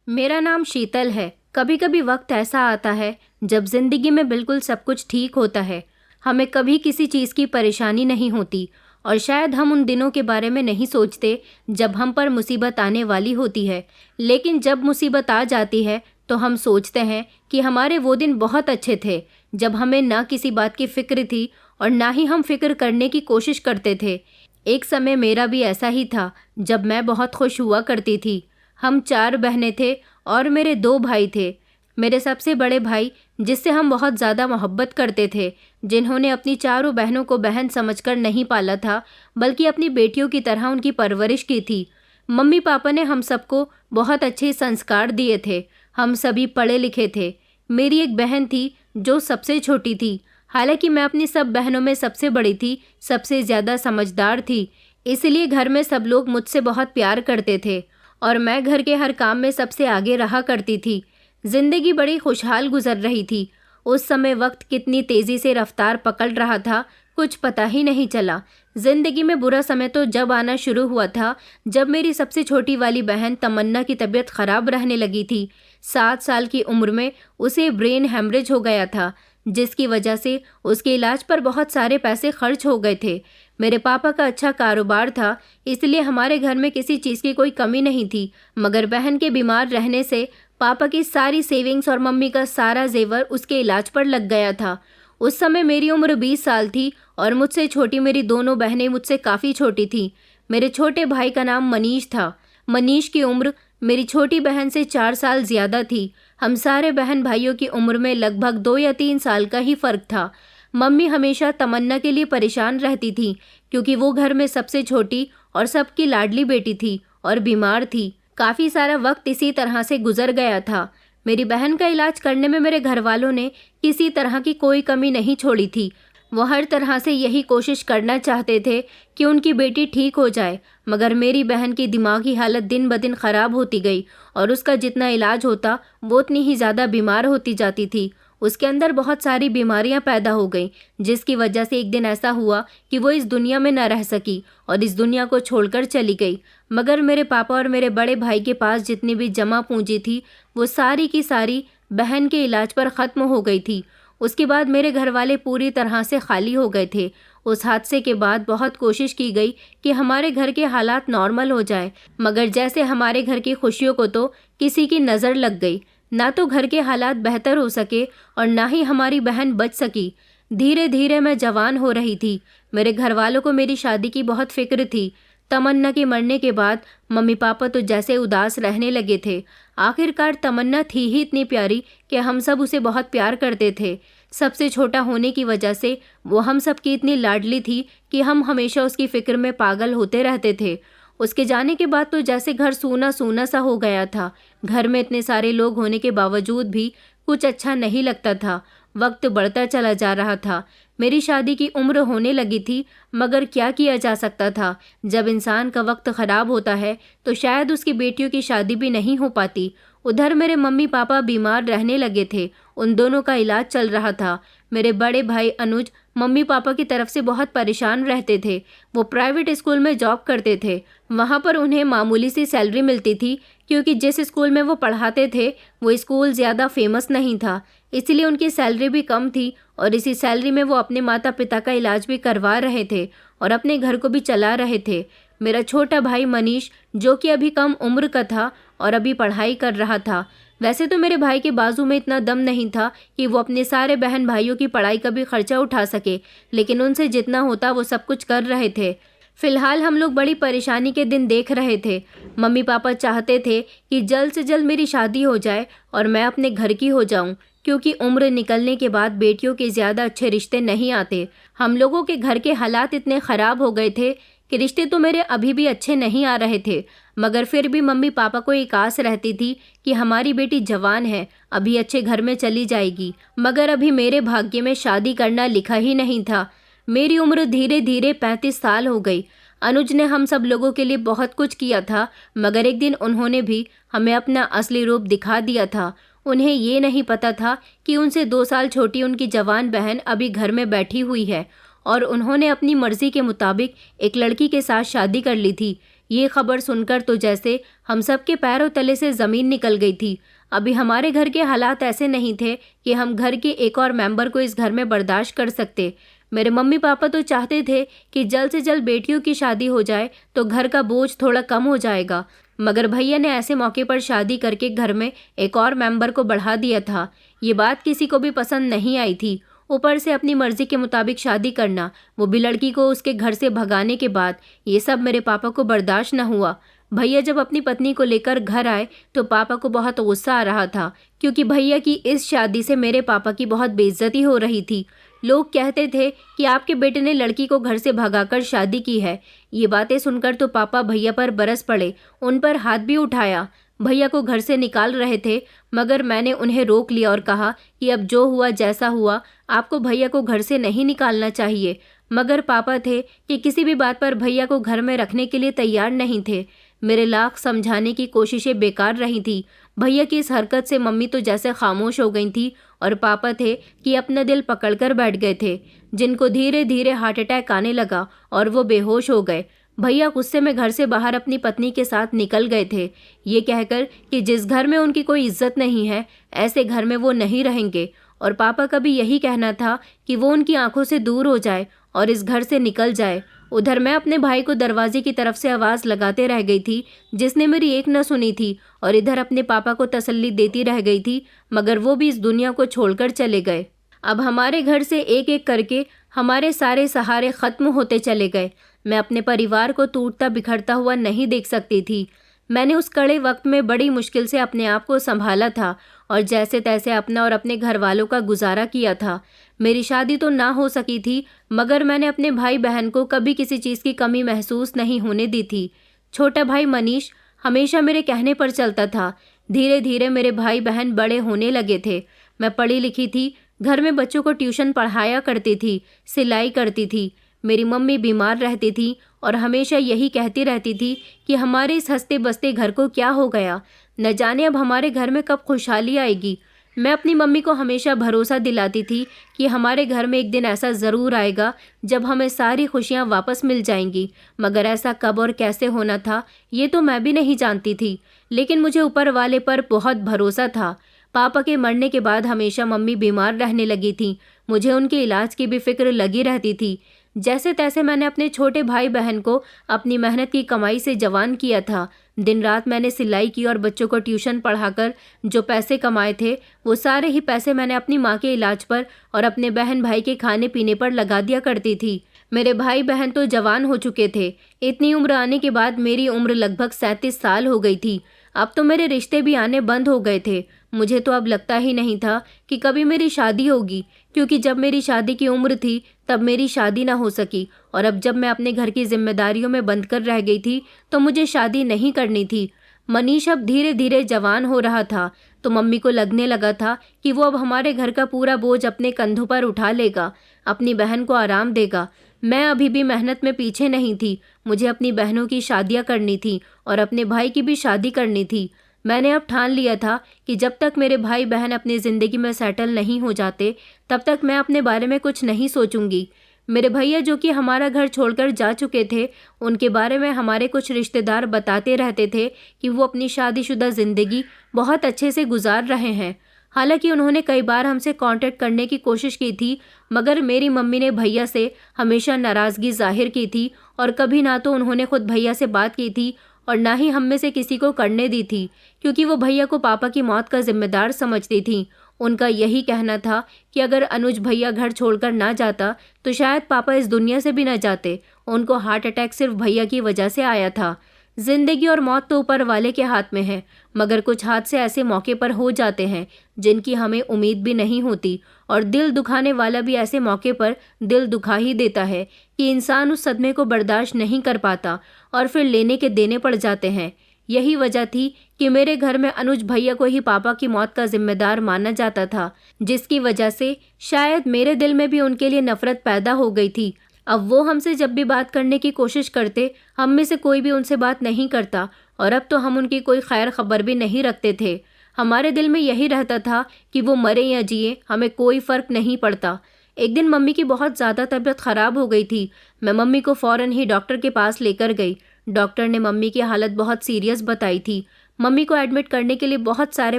मेरा नाम शीतल है। कभी कभी वक्त ऐसा आता है जब ज़िंदगी में बिल्कुल सब कुछ ठीक होता है, हमें कभी किसी चीज़ की परेशानी नहीं होती और शायद हम उन दिनों के बारे में नहीं सोचते जब हम पर मुसीबत आने वाली होती है। लेकिन जब मुसीबत आ जाती है तो हम सोचते हैं कि हमारे वो दिन बहुत अच्छे थे, जब हमें ना किसी बात की फ़िक्र थी और ना ही हम फ़िक्र करने की कोशिश करते थे। एक समय मेरा भी ऐसा ही था जब मैं बहुत खुश हुआ करती थी। हम 4 बहनें थे और मेरे 2 भाई थे। मेरे सबसे बड़े भाई, जिससे हम बहुत ज़्यादा मोहब्बत करते थे, जिन्होंने अपनी चारों बहनों को बहन समझकर नहीं पाला था बल्कि अपनी बेटियों की तरह उनकी परवरिश की थी। मम्मी पापा ने हम सबको बहुत अच्छे संस्कार दिए थे। हम सभी पढ़े लिखे थे। मेरी एक बहन थी जो सबसे छोटी थी। हालांकि मैं अपनी सब बहनों में सबसे बड़ी थी, सबसे ज़्यादा समझदार थी। इसलिए घर में सब लोग मुझसे बहुत प्यार करते थे और मैं घर के हर काम में सबसे आगे रहा करती थी। जिंदगी बड़ी खुशहाल गुजर रही थी। उस समय वक्त कितनी तेज़ी से रफ्तार पकड़ रहा था, कुछ पता ही नहीं चला। जिंदगी में बुरा समय तो जब आना शुरू हुआ था जब मेरी सबसे छोटी वाली बहन तमन्ना की तबीयत खराब रहने लगी थी। 7 साल की उम्र में उसे ब्रेन हेमरेज हो गया था, जिसकी वजह से उसके इलाज पर बहुत सारे पैसे खर्च हो गए थे। मेरे पापा का अच्छा कारोबार था, इसलिए हमारे घर में किसी चीज़ की कोई कमी नहीं थी। मगर बहन के बीमार रहने से पापा की सारी सेविंग्स और मम्मी का सारा जेवर उसके इलाज पर लग गया था। उस समय मेरी उम्र 20 साल थी और मुझसे छोटी मेरी दोनों बहनें मुझसे काफ़ी छोटी थीं। मेरे छोटे भाई का नाम मनीष था। मनीष की उम्र मेरी छोटी बहन से 4 साल ज़्यादा थी। हम सारे बहन भाइयों की उम्र में लगभग 2 या 3 साल का ही फ़र्क था। मम्मी हमेशा तमन्ना के लिए परेशान रहती थी क्योंकि वो घर में सबसे छोटी और सबकी लाडली बेटी थी और बीमार थी। काफ़ी सारा वक्त इसी तरह से गुजर गया था। मेरी बहन का इलाज करने में मेरे घर वालों ने किसी तरह की कोई कमी नहीं छोड़ी थी। वो हर तरह से यही कोशिश करना चाहते थे कि उनकी बेटी ठीक हो जाए। मगर मेरी बहन की दिमागी हालत दिन ब दिन ख़राब होती गई और उसका जितना इलाज होता वो उतनी ही ज़्यादा बीमार होती जाती थी। उसके अंदर बहुत सारी बीमारियां पैदा हो गईं, जिसकी वजह से एक दिन ऐसा हुआ कि वो इस दुनिया में न रह सकी और इस दुनिया को छोड़कर चली गई। मगर मेरे पापा और मेरे बड़े भाई के पास जितनी भी जमा पूंजी थी वो सारी की सारी बहन के इलाज पर ख़त्म हो गई थी। उसके बाद मेरे घर वाले पूरी तरह से खाली हो गए थे। उस हादसे के बाद बहुत कोशिश की गई कि हमारे घर के हालात नॉर्मल हो जाएं, मगर जैसे हमारे घर की खुशियों को तो किसी की नज़र लग गई। ना तो घर के हालात बेहतर हो सके और ना ही हमारी बहन बच सकी। धीरे धीरे मैं जवान हो रही थी। मेरे घर वालों को मेरी शादी की बहुत फिक्र थी। तमन्ना के मरने के बाद मम्मी पापा तो जैसे उदास रहने लगे थे। आखिरकार तमन्ना थी ही इतनी प्यारी कि हम सब उसे बहुत प्यार करते थे। सबसे छोटा होने की वजह से वो हम सब की इतनी लाडली थी कि हम हमेशा उसकी फिक्र में पागल होते रहते थे। उसके जाने के बाद तो जैसे घर सूना सूना सा हो गया था। घर में इतने सारे लोग होने के बावजूद भी कुछ अच्छा नहीं लगता था। वक्त बढ़ता चला जा रहा था। मेरी शादी की उम्र होने लगी थी, मगर क्या किया जा सकता था। जब इंसान का वक्त ख़राब होता है तो शायद उसकी बेटियों की शादी भी नहीं हो पाती। उधर मेरे मम्मी पापा बीमार रहने लगे थे। उन दोनों का इलाज चल रहा था। मेरे बड़े भाई अनुज मम्मी पापा की तरफ से बहुत परेशान रहते थे। वो प्राइवेट स्कूल में जॉब करते थे। वहाँ पर उन्हें मामूली सी सैलरी मिलती थी क्योंकि जिस स्कूल में वो पढ़ाते थे वो स्कूल ज़्यादा फेमस नहीं था, इसलिए उनकी सैलरी भी कम थी और इसी सैलरी में वो अपने माता पिता का इलाज भी करवा रहे थे और अपने घर को भी चला रहे थे। मेरा छोटा भाई मनीष, जो कि अभी कम उम्र का था और अभी पढ़ाई कर रहा था। वैसे तो मेरे भाई के बाजू में इतना दम नहीं था कि वो अपने सारे बहन भाइयों की पढ़ाई का भी खर्चा उठा सके, लेकिन उनसे जितना होता वो सब कुछ कर रहे थे। फिलहाल हम लोग बड़ी परेशानी के दिन देख रहे थे। मम्मी पापा चाहते थे कि जल्द से जल्द मेरी शादी हो जाए और मैं अपने घर की हो जाऊं, क्योंकि उम्र निकलने के बाद बेटियों के ज़्यादा अच्छे रिश्ते नहीं आते। हम लोगों के घर के हालात इतने ख़राब हो गए थे कि रिश्ते तो मेरे अभी भी अच्छे नहीं आ रहे थे, मगर फिर भी मम्मी पापा को एक आस रहती थी कि हमारी बेटी जवान है, अभी अच्छे घर में चली जाएगी। मगर अभी मेरे भाग्य में शादी करना लिखा ही नहीं था। मेरी उम्र धीरे धीरे 35 साल हो गई। अनुज ने हम सब लोगों के लिए बहुत कुछ किया था, मगर एक दिन उन्होंने भी हमें अपना असली रूप दिखा दिया था। उन्हें ये नहीं पता था कि उनसे 2 साल छोटी उनकी जवान बहन अभी घर में बैठी हुई है और उन्होंने अपनी मर्जी के मुताबिक एक लड़की के साथ शादी कर ली थी। ये खबर सुनकर तो जैसे हम सबके पैरों तले से ज़मीन निकल गई थी। अभी हमारे घर के हालात ऐसे नहीं थे कि हम घर के एक और मेंबर को इस घर में बर्दाश्त कर सकते। मेरे मम्मी पापा तो चाहते थे कि जल्द से जल्द बेटियों की शादी हो जाए तो घर का बोझ थोड़ा कम हो जाएगा, मगर भैया ने ऐसे मौके पर शादी करके घर में एक और मेंबर को बढ़ा दिया था। ये बात किसी को भी पसंद नहीं आई थी। ऊपर से अपनी मर्जी के मुताबिक शादी करना, वो भी लड़की को उसके घर से भगाने के बाद, ये सब मेरे पापा को बर्दाश्त न हुआ। भैया जब अपनी पत्नी को लेकर घर आए तो पापा को बहुत गुस्सा आ रहा था, क्योंकि भैया की इस शादी से मेरे पापा की बहुत बेइज्जती हो रही थी। लोग कहते थे कि आपके बेटे ने लड़की को घर से भगाकर शादी की है। ये बातें सुनकर तो पापा भैया पर बरस पड़े, उन पर हाथ भी उठाया। भैया को घर से निकाल रहे थे, मगर मैंने उन्हें रोक लिया और कहा कि अब जो हुआ जैसा हुआ, आपको भैया को घर से नहीं निकालना चाहिए। मगर पापा थे कि किसी भी बात पर भैया को घर में रखने के लिए तैयार नहीं थे। मेरे लाख समझाने की कोशिशें बेकार रही थी। भैया की इस हरकत से मम्मी तो जैसे खामोश हो गई थी, और पापा थे कि अपना दिल पकड़कर बैठ गए थे, जिनको धीरे धीरे हार्ट अटैक आने लगा और वो बेहोश हो गए। भैया गुस्से में घर से बाहर अपनी पत्नी के साथ निकल गए थे, ये कहकर कि जिस घर में उनकी कोई इज्जत नहीं है, ऐसे घर में वो नहीं रहेंगे। और पापा का भी यही कहना था कि वो उनकी आंखों से दूर हो जाए और इस घर से निकल जाए। उधर मैं अपने भाई को दरवाजे की तरफ से आवाज़ लगाते रह गई थी, जिसने मेरी एक न सुनी थी, और इधर अपने पापा को तसल्ली देती रह गई थी, मगर वो भी इस दुनिया को छोड़कर चले गए। अब हमारे घर से एक एक करके हमारे सारे सहारे ख़त्म होते चले गए। मैं अपने परिवार को टूटता बिखरता हुआ नहीं देख सकती थी। मैंने उस कड़े वक्त में बड़ी मुश्किल से अपने आप को संभाला था और जैसे तैसे अपना और अपने घर वालों का गुजारा किया था। मेरी शादी तो ना हो सकी थी, मगर मैंने अपने भाई बहन को कभी किसी चीज़ की कमी महसूस नहीं होने दी थी। छोटा भाई मनीष हमेशा मेरे कहने पर चलता था। धीरे धीरे मेरे भाई बहन बड़े होने लगे थे। मैं पढ़ी लिखी थी, घर में बच्चों को ट्यूशन पढ़ाया करती थी, सिलाई करती थी। मेरी मम्मी बीमार रहती थी और हमेशा यही कहती रहती थी कि हमारे इस हंसते बसते घर को क्या हो गया, न जाने अब हमारे घर में कब खुशहाली आएगी। मैं अपनी मम्मी को हमेशा भरोसा दिलाती थी कि हमारे घर में एक दिन ऐसा ज़रूर आएगा जब हमें सारी खुशियाँ वापस मिल जाएंगी, मगर ऐसा कब और कैसे होना था ये तो मैं भी नहीं जानती थी, लेकिन मुझे ऊपर वाले पर बहुत भरोसा था। पापा के मरने के बाद हमेशा मम्मी बीमार रहने लगी थी। मुझे उनके इलाज की भी फिक्र लगी रहती थी। जैसे तैसे मैंने अपने छोटे भाई बहन को अपनी मेहनत की कमाई से जवान किया था। दिन रात मैंने सिलाई की और बच्चों को ट्यूशन पढ़ाकर जो पैसे कमाए थे, वो सारे ही पैसे मैंने अपनी माँ के इलाज पर और अपने बहन भाई के खाने पीने पर लगा दिया करती थी। मेरे भाई बहन तो जवान हो चुके थे। इतनी उम्र आने के बाद मेरी उम्र लगभग 37 साल हो गई थी। अब तो मेरे रिश्ते भी आने बंद हो गए थे। मुझे तो अब लगता ही नहीं था कि कभी मेरी शादी होगी, क्योंकि जब मेरी शादी की उम्र थी तब मेरी शादी ना हो सकी, और अब जब मैं अपने घर की जिम्मेदारियों में बंद कर रह गई थी तो मुझे शादी नहीं करनी थी। मनीष अब धीरे धीरे जवान हो रहा था, तो मम्मी को लगने लगा था कि वो अब हमारे घर का पूरा बोझ अपने कंधों पर उठा लेगा, अपनी बहन को आराम देगा। मैं अभी भी मेहनत में पीछे नहीं थी। मुझे अपनी बहनों की शादियाँ करनी थी और अपने भाई की भी शादी करनी थी। मैंने अब ठान लिया था कि जब तक मेरे भाई बहन अपनी ज़िंदगी में सेटल नहीं हो जाते, तब तक मैं अपने बारे में कुछ नहीं सोचूंगी। मेरे भैया जो कि हमारा घर छोड़कर जा चुके थे, उनके बारे में हमारे कुछ रिश्तेदार बताते रहते थे कि वो अपनी शादीशुदा ज़िंदगी बहुत अच्छे से गुजार रहे हैं। हालांकि उन्होंने कई बार हमसे कांटेक्ट करने की कोशिश की थी, मगर मेरी मम्मी ने भैया से हमेशा नाराज़गी जाहिर की थी और कभी ना तो उन्होंने खुद भैया से बात की थी और ना ही हम में से किसी को करने दी थी, क्योंकि वो भैया को पापा की मौत का जिम्मेदार समझती थी। उनका यही कहना था कि अगर अनुज भैया घर छोड़कर ना जाता तो शायद पापा इस दुनिया से भी ना जाते। उनको हार्ट अटैक सिर्फ भैया की वजह से आया था। जिंदगी और मौत तो ऊपर वाले के हाथ में है, मगर कुछ हादसे ऐसे मौके पर हो जाते हैं जिनकी हमें उम्मीद भी नहीं होती, और दिल दुखाने वाला भी ऐसे मौके पर दिल दुखा ही देता है कि इंसान उस सदमे को बर्दाश्त नहीं कर पाता और फिर लेने के देने पड़ जाते हैं। यही वजह थी कि मेरे घर में अनुज भैया को ही पापा की मौत का जिम्मेदार माना जाता था, जिसकी वजह से शायद मेरे दिल में भी उनके लिए नफरत पैदा हो गई थी। अब वो हमसे जब भी बात करने की कोशिश करते, हम में से कोई भी उनसे बात नहीं करता, और अब तो हम उनकी कोई खैर खबर भी नहीं रखते थे। हमारे दिल में यही रहता था कि वो मरे या जिए, हमें कोई फ़र्क नहीं पड़ता। एक दिन मम्मी की बहुत ज़्यादा तबीयत ख़राब हो गई थी। मैं मम्मी को फ़ौरन ही डॉक्टर के पास लेकर गई। डॉक्टर ने मम्मी की हालत बहुत सीरियस बताई थी। मम्मी को एडमिट करने के लिए बहुत सारे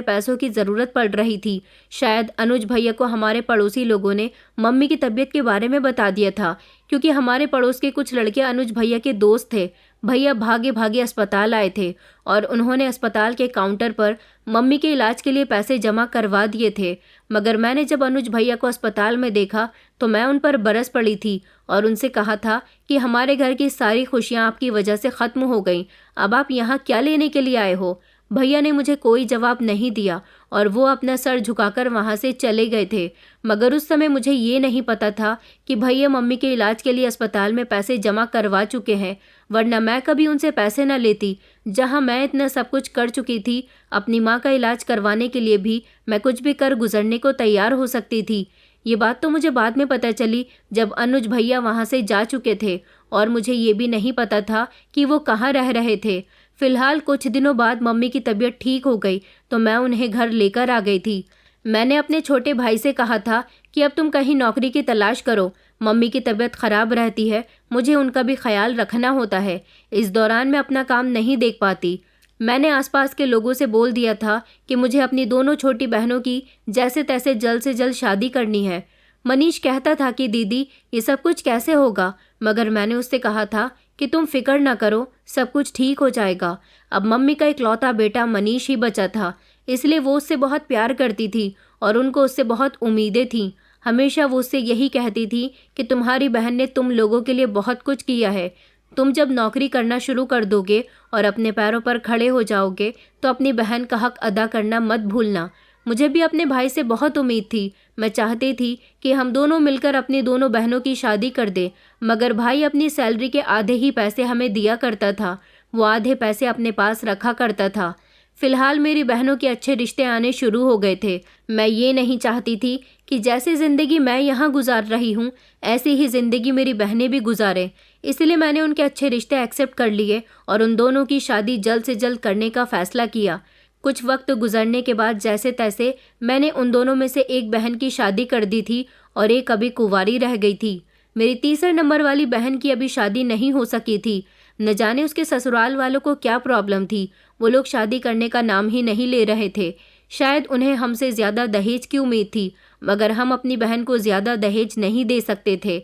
पैसों की ज़रूरत पड़ रही थी। शायद अनुज भैया को हमारे पड़ोसी लोगों ने मम्मी की तबीयत के बारे में बता दिया था, क्योंकि हमारे पड़ोस के कुछ लड़के अनुज भैया के दोस्त थे। भैया भागे भागे अस्पताल आए थे और उन्होंने अस्पताल के काउंटर पर मम्मी के इलाज के लिए पैसे जमा करवा दिए थे। मगर मैंने जब अनुज भैया को अस्पताल में देखा तो मैं उन पर बरस पड़ी थी और उनसे कहा था कि हमारे घर की सारी खुशियाँ आपकी वजह से ख़त्म हो गईं। अब आप यहाँ क्या लेने के लिए आए हो? भैया ने मुझे कोई जवाब नहीं दिया और वो अपना सर झुकाकर वहाँ से चले गए थे। मगर उस समय मुझे ये नहीं पता था कि भैया मम्मी के इलाज के लिए अस्पताल में पैसे जमा करवा चुके हैं, वरना मैं कभी उनसे पैसे न लेती। जहाँ मैं इतना सब कुछ कर चुकी थी, अपनी माँ का इलाज करवाने के लिए भी मैं कुछ भी कर गुजरने को तैयार हो सकती थी। ये बात तो मुझे बाद में पता चली जब अनुज भैया वहाँ से जा चुके थे और मुझे ये भी नहीं पता था कि वो कहाँ रह रहे थे। फिलहाल कुछ दिनों बाद मम्मी की तबीयत ठीक हो गई तो मैं उन्हें घर लेकर आ गई थी। मैंने अपने छोटे भाई से कहा था कि अब तुम कहीं नौकरी की तलाश करो, मम्मी की तबीयत ख़राब रहती है, मुझे उनका भी ख्याल रखना होता है। इस दौरान मैं अपना काम नहीं देख पाती। मैंने आसपास के लोगों से बोल दिया था कि मुझे अपनी दोनों छोटी बहनों की जैसे तैसे जल्द से जल्द शादी करनी है। मनीष कहता था कि दीदी ये सब कुछ कैसे होगा, मगर मैंने उससे कहा था कि तुम फिक्र ना करो, सब कुछ ठीक हो जाएगा। अब मम्मी का इकलौता बेटा मनीष ही बचा था, इसलिए वो उससे बहुत प्यार करती थी और उनको उससे बहुत उम्मीदें थीं। हमेशा वो उससे यही कहती थी कि तुम्हारी बहन ने तुम लोगों के लिए बहुत कुछ किया है। तुम जब नौकरी करना शुरू कर दोगे और अपने पैरों पर खड़े हो जाओगे तो अपनी बहन का हक अदा करना मत भूलना। मुझे भी अपने भाई से बहुत उम्मीद थी। मैं चाहती थी कि हम दोनों मिलकर अपनी दोनों बहनों की शादी कर दें, मगर भाई अपनी सैलरी के आधे ही पैसे हमें दिया करता था, वो आधे पैसे अपने पास रखा करता था। फिलहाल मेरी बहनों के अच्छे रिश्ते आने शुरू हो गए थे। मैं ये नहीं चाहती थी कि जैसी ज़िंदगी मैं यहाँ गुजार रही हूँ ऐसी ही ज़िंदगी मेरी बहनें भी गुजारें। इसलिए मैंने उनके अच्छे रिश्ते एक्सेप्ट कर लिए और उन दोनों की शादी जल्द से जल्द करने का फ़ैसला किया। कुछ वक्त गुजरने के बाद जैसे तैसे मैंने उन दोनों में से एक बहन की शादी कर दी थी और एक अभी कुंवारी रह गई थी। मेरी तीसरे नंबर वाली बहन की अभी शादी नहीं हो सकी थी। न जाने उसके ससुराल वालों को क्या प्रॉब्लम थी, वो लोग शादी करने का नाम ही नहीं ले रहे थे। शायद उन्हें हमसे ज़्यादा दहेज की उम्मीद थी, मगर हम अपनी बहन को ज़्यादा दहेज नहीं दे सकते थे।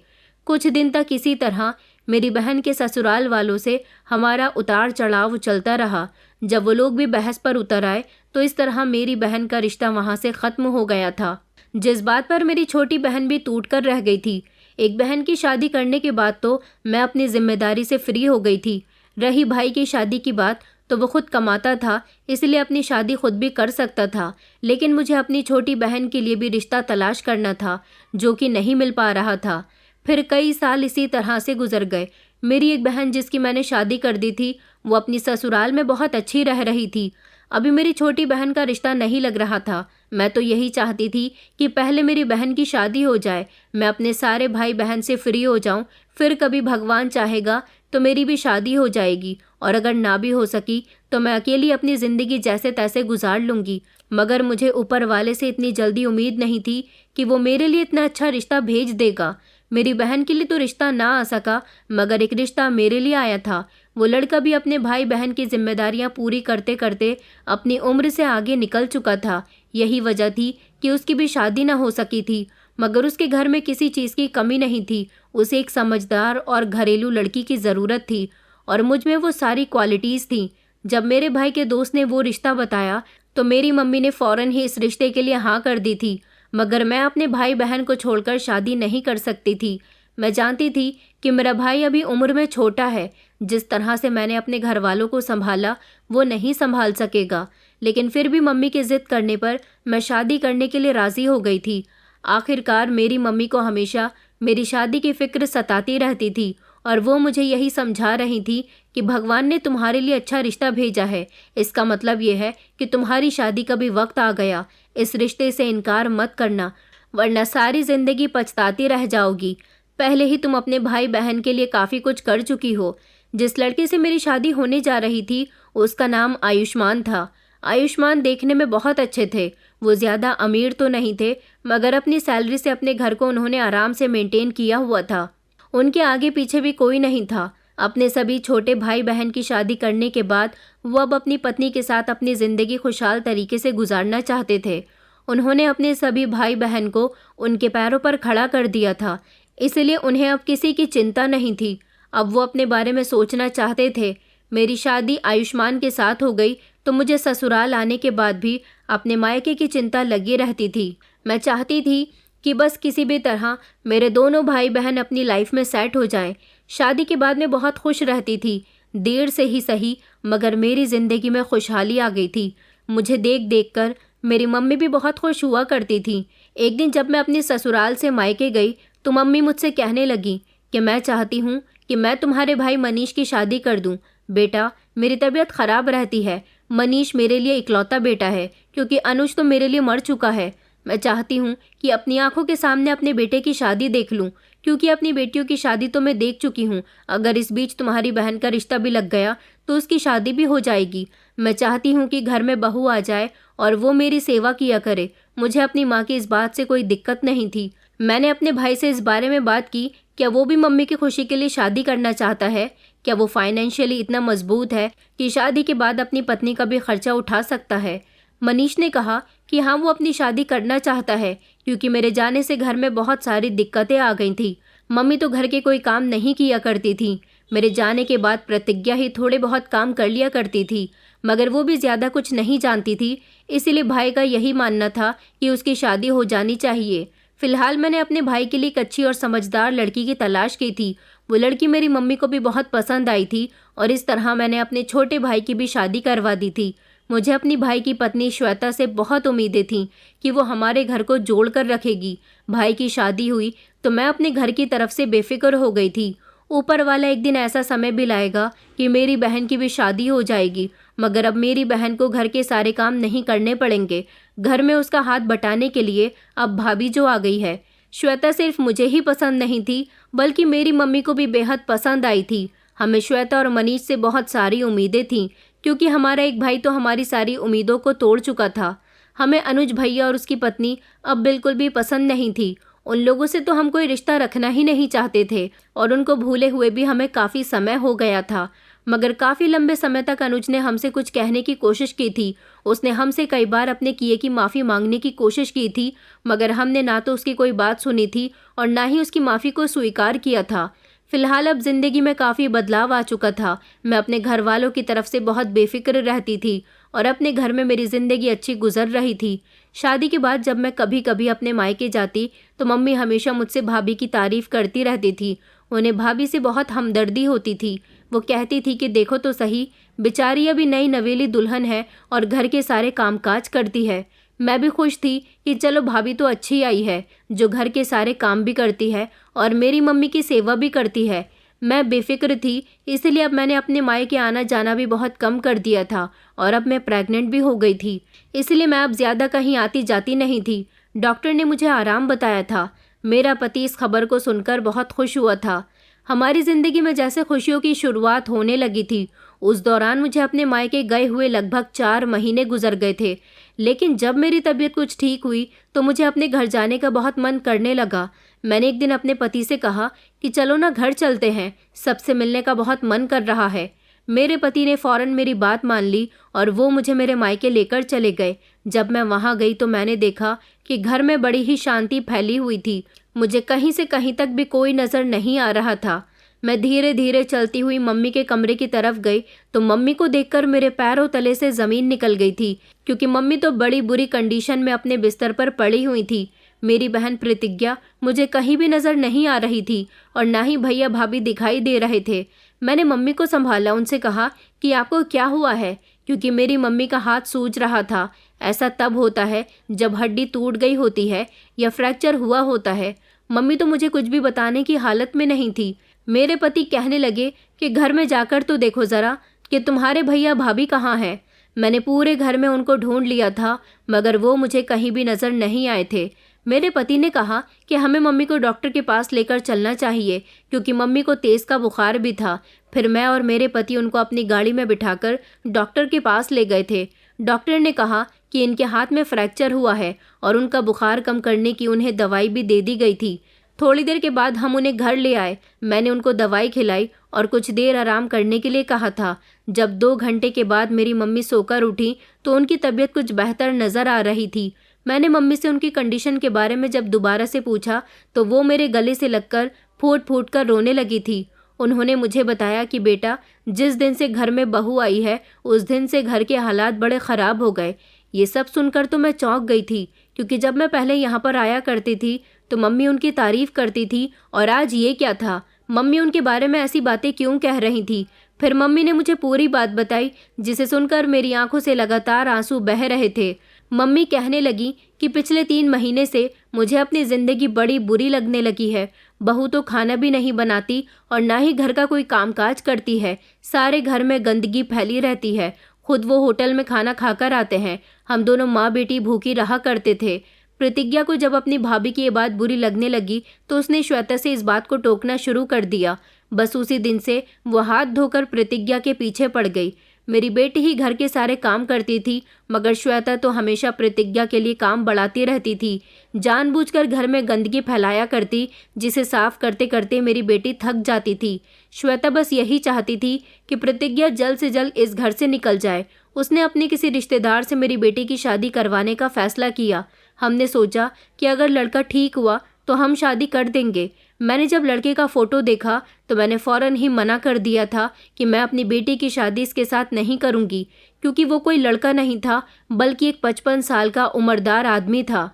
कुछ दिन तक इसी तरह मेरी बहन के ससुराल वालों से हमारा उतार चढ़ाव चलता रहा। जब वो लोग भी बहस पर उतर आए तो इस तरह मेरी बहन का रिश्ता वहाँ से ख़त्म हो गया था, जिस बात पर मेरी छोटी बहन भी टूट कर रह गई थी। एक बहन की शादी करने के बाद तो मैं अपनी जिम्मेदारी से फ्री हो गई थी। रही भाई की शादी की बात, तो वो खुद कमाता था, इसलिए अपनी शादी खुद भी कर सकता था, लेकिन मुझे अपनी छोटी बहन के लिए भी रिश्ता तलाश करना था, जो कि नहीं मिल पा रहा था। फिर कई साल इसी तरह से गुजर गए। मेरी एक बहन जिसकी मैंने शादी कर दी थी, वो अपनी ससुराल में बहुत अच्छी रह रही थी। अभी मेरी छोटी बहन का रिश्ता नहीं लग रहा था। मैं तो यही चाहती थी कि पहले मेरी बहन की शादी हो जाए, मैं अपने सारे भाई बहन से फ्री हो जाऊं, फिर कभी भगवान चाहेगा तो मेरी भी शादी हो जाएगी, और अगर ना भी हो सकी तो मैं अकेली अपनी ज़िंदगी जैसे तैसे गुजार लूँगी। मगर मुझे ऊपर वाले से इतनी जल्दी उम्मीद नहीं थी कि वो मेरे लिए इतना अच्छा रिश्ता भेज देगा। मेरी बहन के लिए तो रिश्ता ना आ सका, मगर एक रिश्ता मेरे लिए आया था। वो लड़का भी अपने भाई बहन की जिम्मेदारियां पूरी करते करते अपनी उम्र से आगे निकल चुका था। यही वजह थी कि उसकी भी शादी ना हो सकी थी, मगर उसके घर में किसी चीज़ की कमी नहीं थी। उसे एक समझदार और घरेलू लड़की की ज़रूरत थी और मुझ में वो सारी क्वालिटीज़ थी। जब मेरे भाई के दोस्त ने वो रिश्ता बताया तो मेरी मम्मी ने फ़ौरन ही इस रिश्ते के लिए हाँ कर दी थी, मगर मैं अपने भाई बहन को छोड़कर शादी नहीं कर सकती थी। मैं जानती थी कि मेरा भाई अभी उम्र में छोटा है, जिस तरह से मैंने अपने घर वालों को संभाला वो नहीं संभाल सकेगा, लेकिन फिर भी मम्मी के ज़िद करने पर मैं शादी करने के लिए राज़ी हो गई थी। आखिरकार मेरी मम्मी को हमेशा मेरी शादी की फ़िक्र सताती रहती थी और वो मुझे यही समझा रही थी कि भगवान ने तुम्हारे लिए अच्छा रिश्ता भेजा है, इसका मतलब ये है कि तुम्हारी शादी का भी वक्त आ गया। इस रिश्ते से इनकार मत करना, वरना सारी ज़िंदगी पछताती रह जाओगी। पहले ही तुम अपने भाई बहन के लिए काफ़ी कुछ कर चुकी हो। जिस लड़के से मेरी शादी होने जा रही थी उसका नाम आयुष्मान था। आयुष्मान देखने में बहुत अच्छे थे। वो ज़्यादा अमीर तो नहीं थे, मगर अपनी सैलरी से अपने घर को उन्होंने आराम से मेंटेन किया हुआ था। उनके आगे पीछे भी कोई नहीं था। अपने सभी छोटे भाई बहन की शादी करने के बाद वो अब अपनी पत्नी के साथ अपनी ज़िंदगी खुशहाल तरीके से गुजारना चाहते थे। उन्होंने अपने सभी भाई बहन को उनके पैरों पर खड़ा कर दिया था, इसलिए उन्हें अब किसी की चिंता नहीं थी। अब वो अपने बारे में सोचना चाहते थे। मेरी शादी आयुष्मान के साथ हो गई तो मुझे ससुराल आने के बाद भी अपने मायके की चिंता लगी रहती थी। मैं चाहती थी कि बस किसी भी तरह मेरे दोनों भाई बहन अपनी लाइफ में सेट हो जाएं। शादी के बाद मैं बहुत खुश रहती थी, देर से ही सही मगर मेरी ज़िंदगी में खुशहाली आ गई थी। मुझे देख देख कर मेरी मम्मी भी बहुत खुश हुआ करती थी। एक दिन जब मैं अपने ससुराल से मायके गई तो मम्मी मुझसे कहने लगी कि मैं चाहती हूँ कि मैं तुम्हारे भाई मनीष की शादी कर दूँ। बेटा, मेरी तबीयत ख़राब रहती है। मनीष मेरे लिए इकलौता बेटा है क्योंकि अनुज तो मेरे लिए मर चुका है। मैं चाहती हूँ कि अपनी आंखों के सामने अपने बेटे की शादी देख लूँ, क्योंकि अपनी बेटियों की शादी तो मैं देख चुकी हूँ। अगर इस बीच तुम्हारी बहन का रिश्ता भी लग गया तो उसकी शादी भी हो जाएगी। मैं चाहती हूँ कि घर में बहू आ जाए और वो मेरी सेवा किया करे। मुझे अपनी माँ की इस बात से कोई दिक्कत नहीं थी। मैंने अपने भाई से इस बारे में बात की, क्या वो भी मम्मी की खुशी के लिए शादी करना चाहता है? क्या वो फाइनेंशियली इतना मजबूत है कि शादी के बाद अपनी पत्नी का भी खर्चा उठा सकता है? मनीष ने कहा कि हाँ, वो अपनी शादी करना चाहता है, क्योंकि मेरे जाने से घर में बहुत सारी दिक्कतें आ गई थी। मम्मी तो घर के कोई काम नहीं किया करती थी। मेरे जाने के बाद प्रतिज्ञा ही थोड़े बहुत काम कर लिया करती थी, मगर वो भी ज़्यादा कुछ नहीं जानती थी। इसीलिए भाई का यही मानना था कि उसकी शादी हो जानी चाहिए। फिलहाल मैंने अपने भाई के लिए एक अच्छी और समझदार लड़की की तलाश की थी। वो लड़की मेरी मम्मी को भी बहुत पसंद आई थी और इस तरह मैंने अपने छोटे भाई की भी शादी करवा दी थी। मुझे अपनी भाई की पत्नी श्वेता से बहुत उम्मीदें थीं कि वो हमारे घर को जोड़ कर रखेगी। भाई की शादी हुई तो मैं अपने घर की तरफ से बेफिक्र हो गई थी। ऊपर वाला एक दिन ऐसा समय भी लाएगा कि मेरी बहन की भी शादी हो जाएगी, मगर अब मेरी बहन को घर के सारे काम नहीं करने पड़ेंगे। घर में उसका हाथ बटाने के लिए अब भाभी जो आ गई है। श्वेता सिर्फ मुझे ही पसंद नहीं थी, बल्कि मेरी मम्मी को भी बेहद पसंद आई थी। हमें श्वेता और मनीष से बहुत सारी उम्मीदें थीं, क्योंकि हमारा एक भाई तो हमारी सारी उम्मीदों को तोड़ चुका था। हमें अनुज भैया और उसकी पत्नी अब बिल्कुल भी पसंद नहीं थी। उन लोगों से तो हम कोई रिश्ता रखना ही नहीं चाहते थे और उनको भूले हुए भी हमें काफ़ी समय हो गया था। मगर काफ़ी लंबे समय तक अनुज ने हमसे कुछ कहने की कोशिश की थी। उसने हमसे कई बार अपने किए की माफ़ी मांगने की कोशिश की थी, मगर हमने ना तो उसकी कोई बात सुनी थी और ना ही उसकी माफ़ी को स्वीकार किया था। फिलहाल अब ज़िंदगी में काफ़ी बदलाव आ चुका था। मैं अपने घर वालों की तरफ से बहुत बेफिक्र रहती थी और अपने घर में मेरी ज़िंदगी अच्छी गुजर रही थी। शादी के बाद जब मैं कभी कभी अपने मायके जाती तो मम्मी हमेशा मुझसे भाभी की तारीफ़ करती रहती थी। उन्हें भाभी से बहुत हमदर्दी होती थी। वो कहती थी कि देखो तो सही, बेचारी अभी नई नवेली दुल्हन है और घर के सारे कामकाज करती है। मैं भी खुश थी कि चलो भाभी तो अच्छी आई है, जो घर के सारे काम भी करती है और मेरी मम्मी की सेवा भी करती है। मैं बेफिक्र थी, इसलिए अब मैंने अपने मायके आना जाना भी बहुत कम कर दिया था और अब मैं प्रेग्नेंट भी हो गई थी, इसलिए मैं अब ज़्यादा कहीं आती जाती नहीं थी। डॉक्टर ने मुझे आराम बताया था। मेरा पति इस खबर को सुनकर बहुत खुश हुआ था। हमारी ज़िंदगी में जैसे खुशियों की शुरुआत होने लगी थी, उस दौरान मुझे अपने मायके गए हुए लगभग 4 महीने गुजर गए थे। लेकिन जब मेरी तबीयत कुछ ठीक हुई तो मुझे अपने घर जाने का बहुत मन करने लगा। मैंने एक दिन अपने पति से कहा कि चलो ना घर चलते हैं, सबसे मिलने का बहुत मन कर रहा है। मेरे पति ने फ़ौरन मेरी बात मान ली और वो मुझे मेरे मायके लेकर चले गए। जब मैं वहाँ गई तो मैंने देखा कि घर में बड़ी ही शांति फैली हुई थी। मुझे कहीं से कहीं तक भी कोई नज़र नहीं आ रहा था। मैं धीरे धीरे चलती हुई मम्मी के कमरे की तरफ गई तो मम्मी को देखकर मेरे पैरों तले से ज़मीन निकल गई थी, क्योंकि मम्मी तो बड़ी बुरी कंडीशन में अपने बिस्तर पर पड़ी हुई थी। मेरी बहन प्रतिज्ञा मुझे कहीं भी नज़र नहीं आ रही थी और ना ही भैया भाभी दिखाई दे रहे थे। मैंने मम्मी को संभाला, उनसे कहा कि आपको क्या हुआ है, क्योंकि मेरी मम्मी का हाथ सूज रहा था। ऐसा तब होता है जब हड्डी टूट गई होती है या फ्रैक्चर हुआ होता है। मम्मी तो मुझे कुछ भी बताने की हालत में नहीं थी। मेरे पति कहने लगे कि घर में जाकर तो देखो ज़रा कि तुम्हारे भैया भाभी कहाँ हैं। मैंने पूरे घर में उनको ढूंढ लिया था, मगर वो मुझे कहीं भी नज़र नहीं आए थे। मेरे पति ने कहा कि हमें मम्मी को डॉक्टर के पास लेकर चलना चाहिए, क्योंकि मम्मी को तेज़ का बुखार भी था। फिर मैं और मेरे पति उनको अपनी गाड़ी में बिठाकर डॉक्टर के पास ले गए थे। डॉक्टर ने कहा कि इनके हाथ में फ्रैक्चर हुआ है और उनका बुखार कम करने की उन्हें दवाई भी दे दी गई थी। थोड़ी देर के बाद हम उन्हें घर ले आए। मैंने उनको दवाई खिलाई और कुछ देर आराम करने के लिए कहा था। जब 2 घंटे के बाद मेरी मम्मी सोकर उठी तो उनकी तबीयत कुछ बेहतर नज़र आ रही थी। मैंने मम्मी से उनकी कंडीशन के बारे में जब दोबारा से पूछा तो वो मेरे गले से लगकर फूट फूट कर रोने लगी थी। उन्होंने मुझे बताया कि बेटा, जिस दिन से घर में बहू आई है उस दिन से घर के हालात बड़े ख़राब हो गए। ये सब सुनकर तो मैं चौंक गई थी, क्योंकि जब मैं पहले यहाँ पर आया करती थी तो मम्मी उनकी तारीफ़ करती थी, और आज ये क्या था? मम्मी उनके बारे में ऐसी बातें क्यों कह रही थी? फिर मम्मी ने मुझे पूरी बात बताई, जिसे सुनकर मेरी आंखों से लगातार आंसू बह रहे थे। मम्मी कहने लगी कि पिछले 3 महीने से मुझे अपनी ज़िंदगी बड़ी बुरी लगने लगी है। बहू तो खाना भी नहीं बनाती और ना ही घर का कोई कामकाज करती है। सारे घर में गंदगी फैली रहती है। खुद वो होटल में खाना खाकर आते हैं। हम दोनों माँ बेटी भूखी रहा करते थे। प्रतिज्ञा को जब अपनी भाभी की ये बात बुरी लगने लगी तो उसने श्वेता से इस बात को टोकना शुरू कर दिया। बस उसी दिन से वो हाथ धोकर प्रतिज्ञा के पीछे पड़ गई। मेरी बेटी ही घर के सारे काम करती थी, मगर श्वेता तो हमेशा प्रतिज्ञा के लिए काम बढ़ाती रहती थी। जानबूझकर घर में गंदगी फैलाया करती, जिसे साफ करते करते मेरी बेटी थक जाती थी। श्वेता बस यही चाहती थी कि प्रतिज्ञा जल्द से जल्द इस घर से निकल जाए। उसने अपने किसी रिश्तेदार से मेरी बेटी की शादी करवाने का फैसला किया। हमने सोचा कि अगर लड़का ठीक हुआ तो हम शादी कर देंगे। मैंने जब लड़के का फ़ोटो देखा तो मैंने फ़ौरन ही मना कर दिया था कि मैं अपनी बेटी की शादी इसके साथ नहीं करूंगी, क्योंकि वो कोई लड़का नहीं था बल्कि एक 55 साल का उम्रदार आदमी था।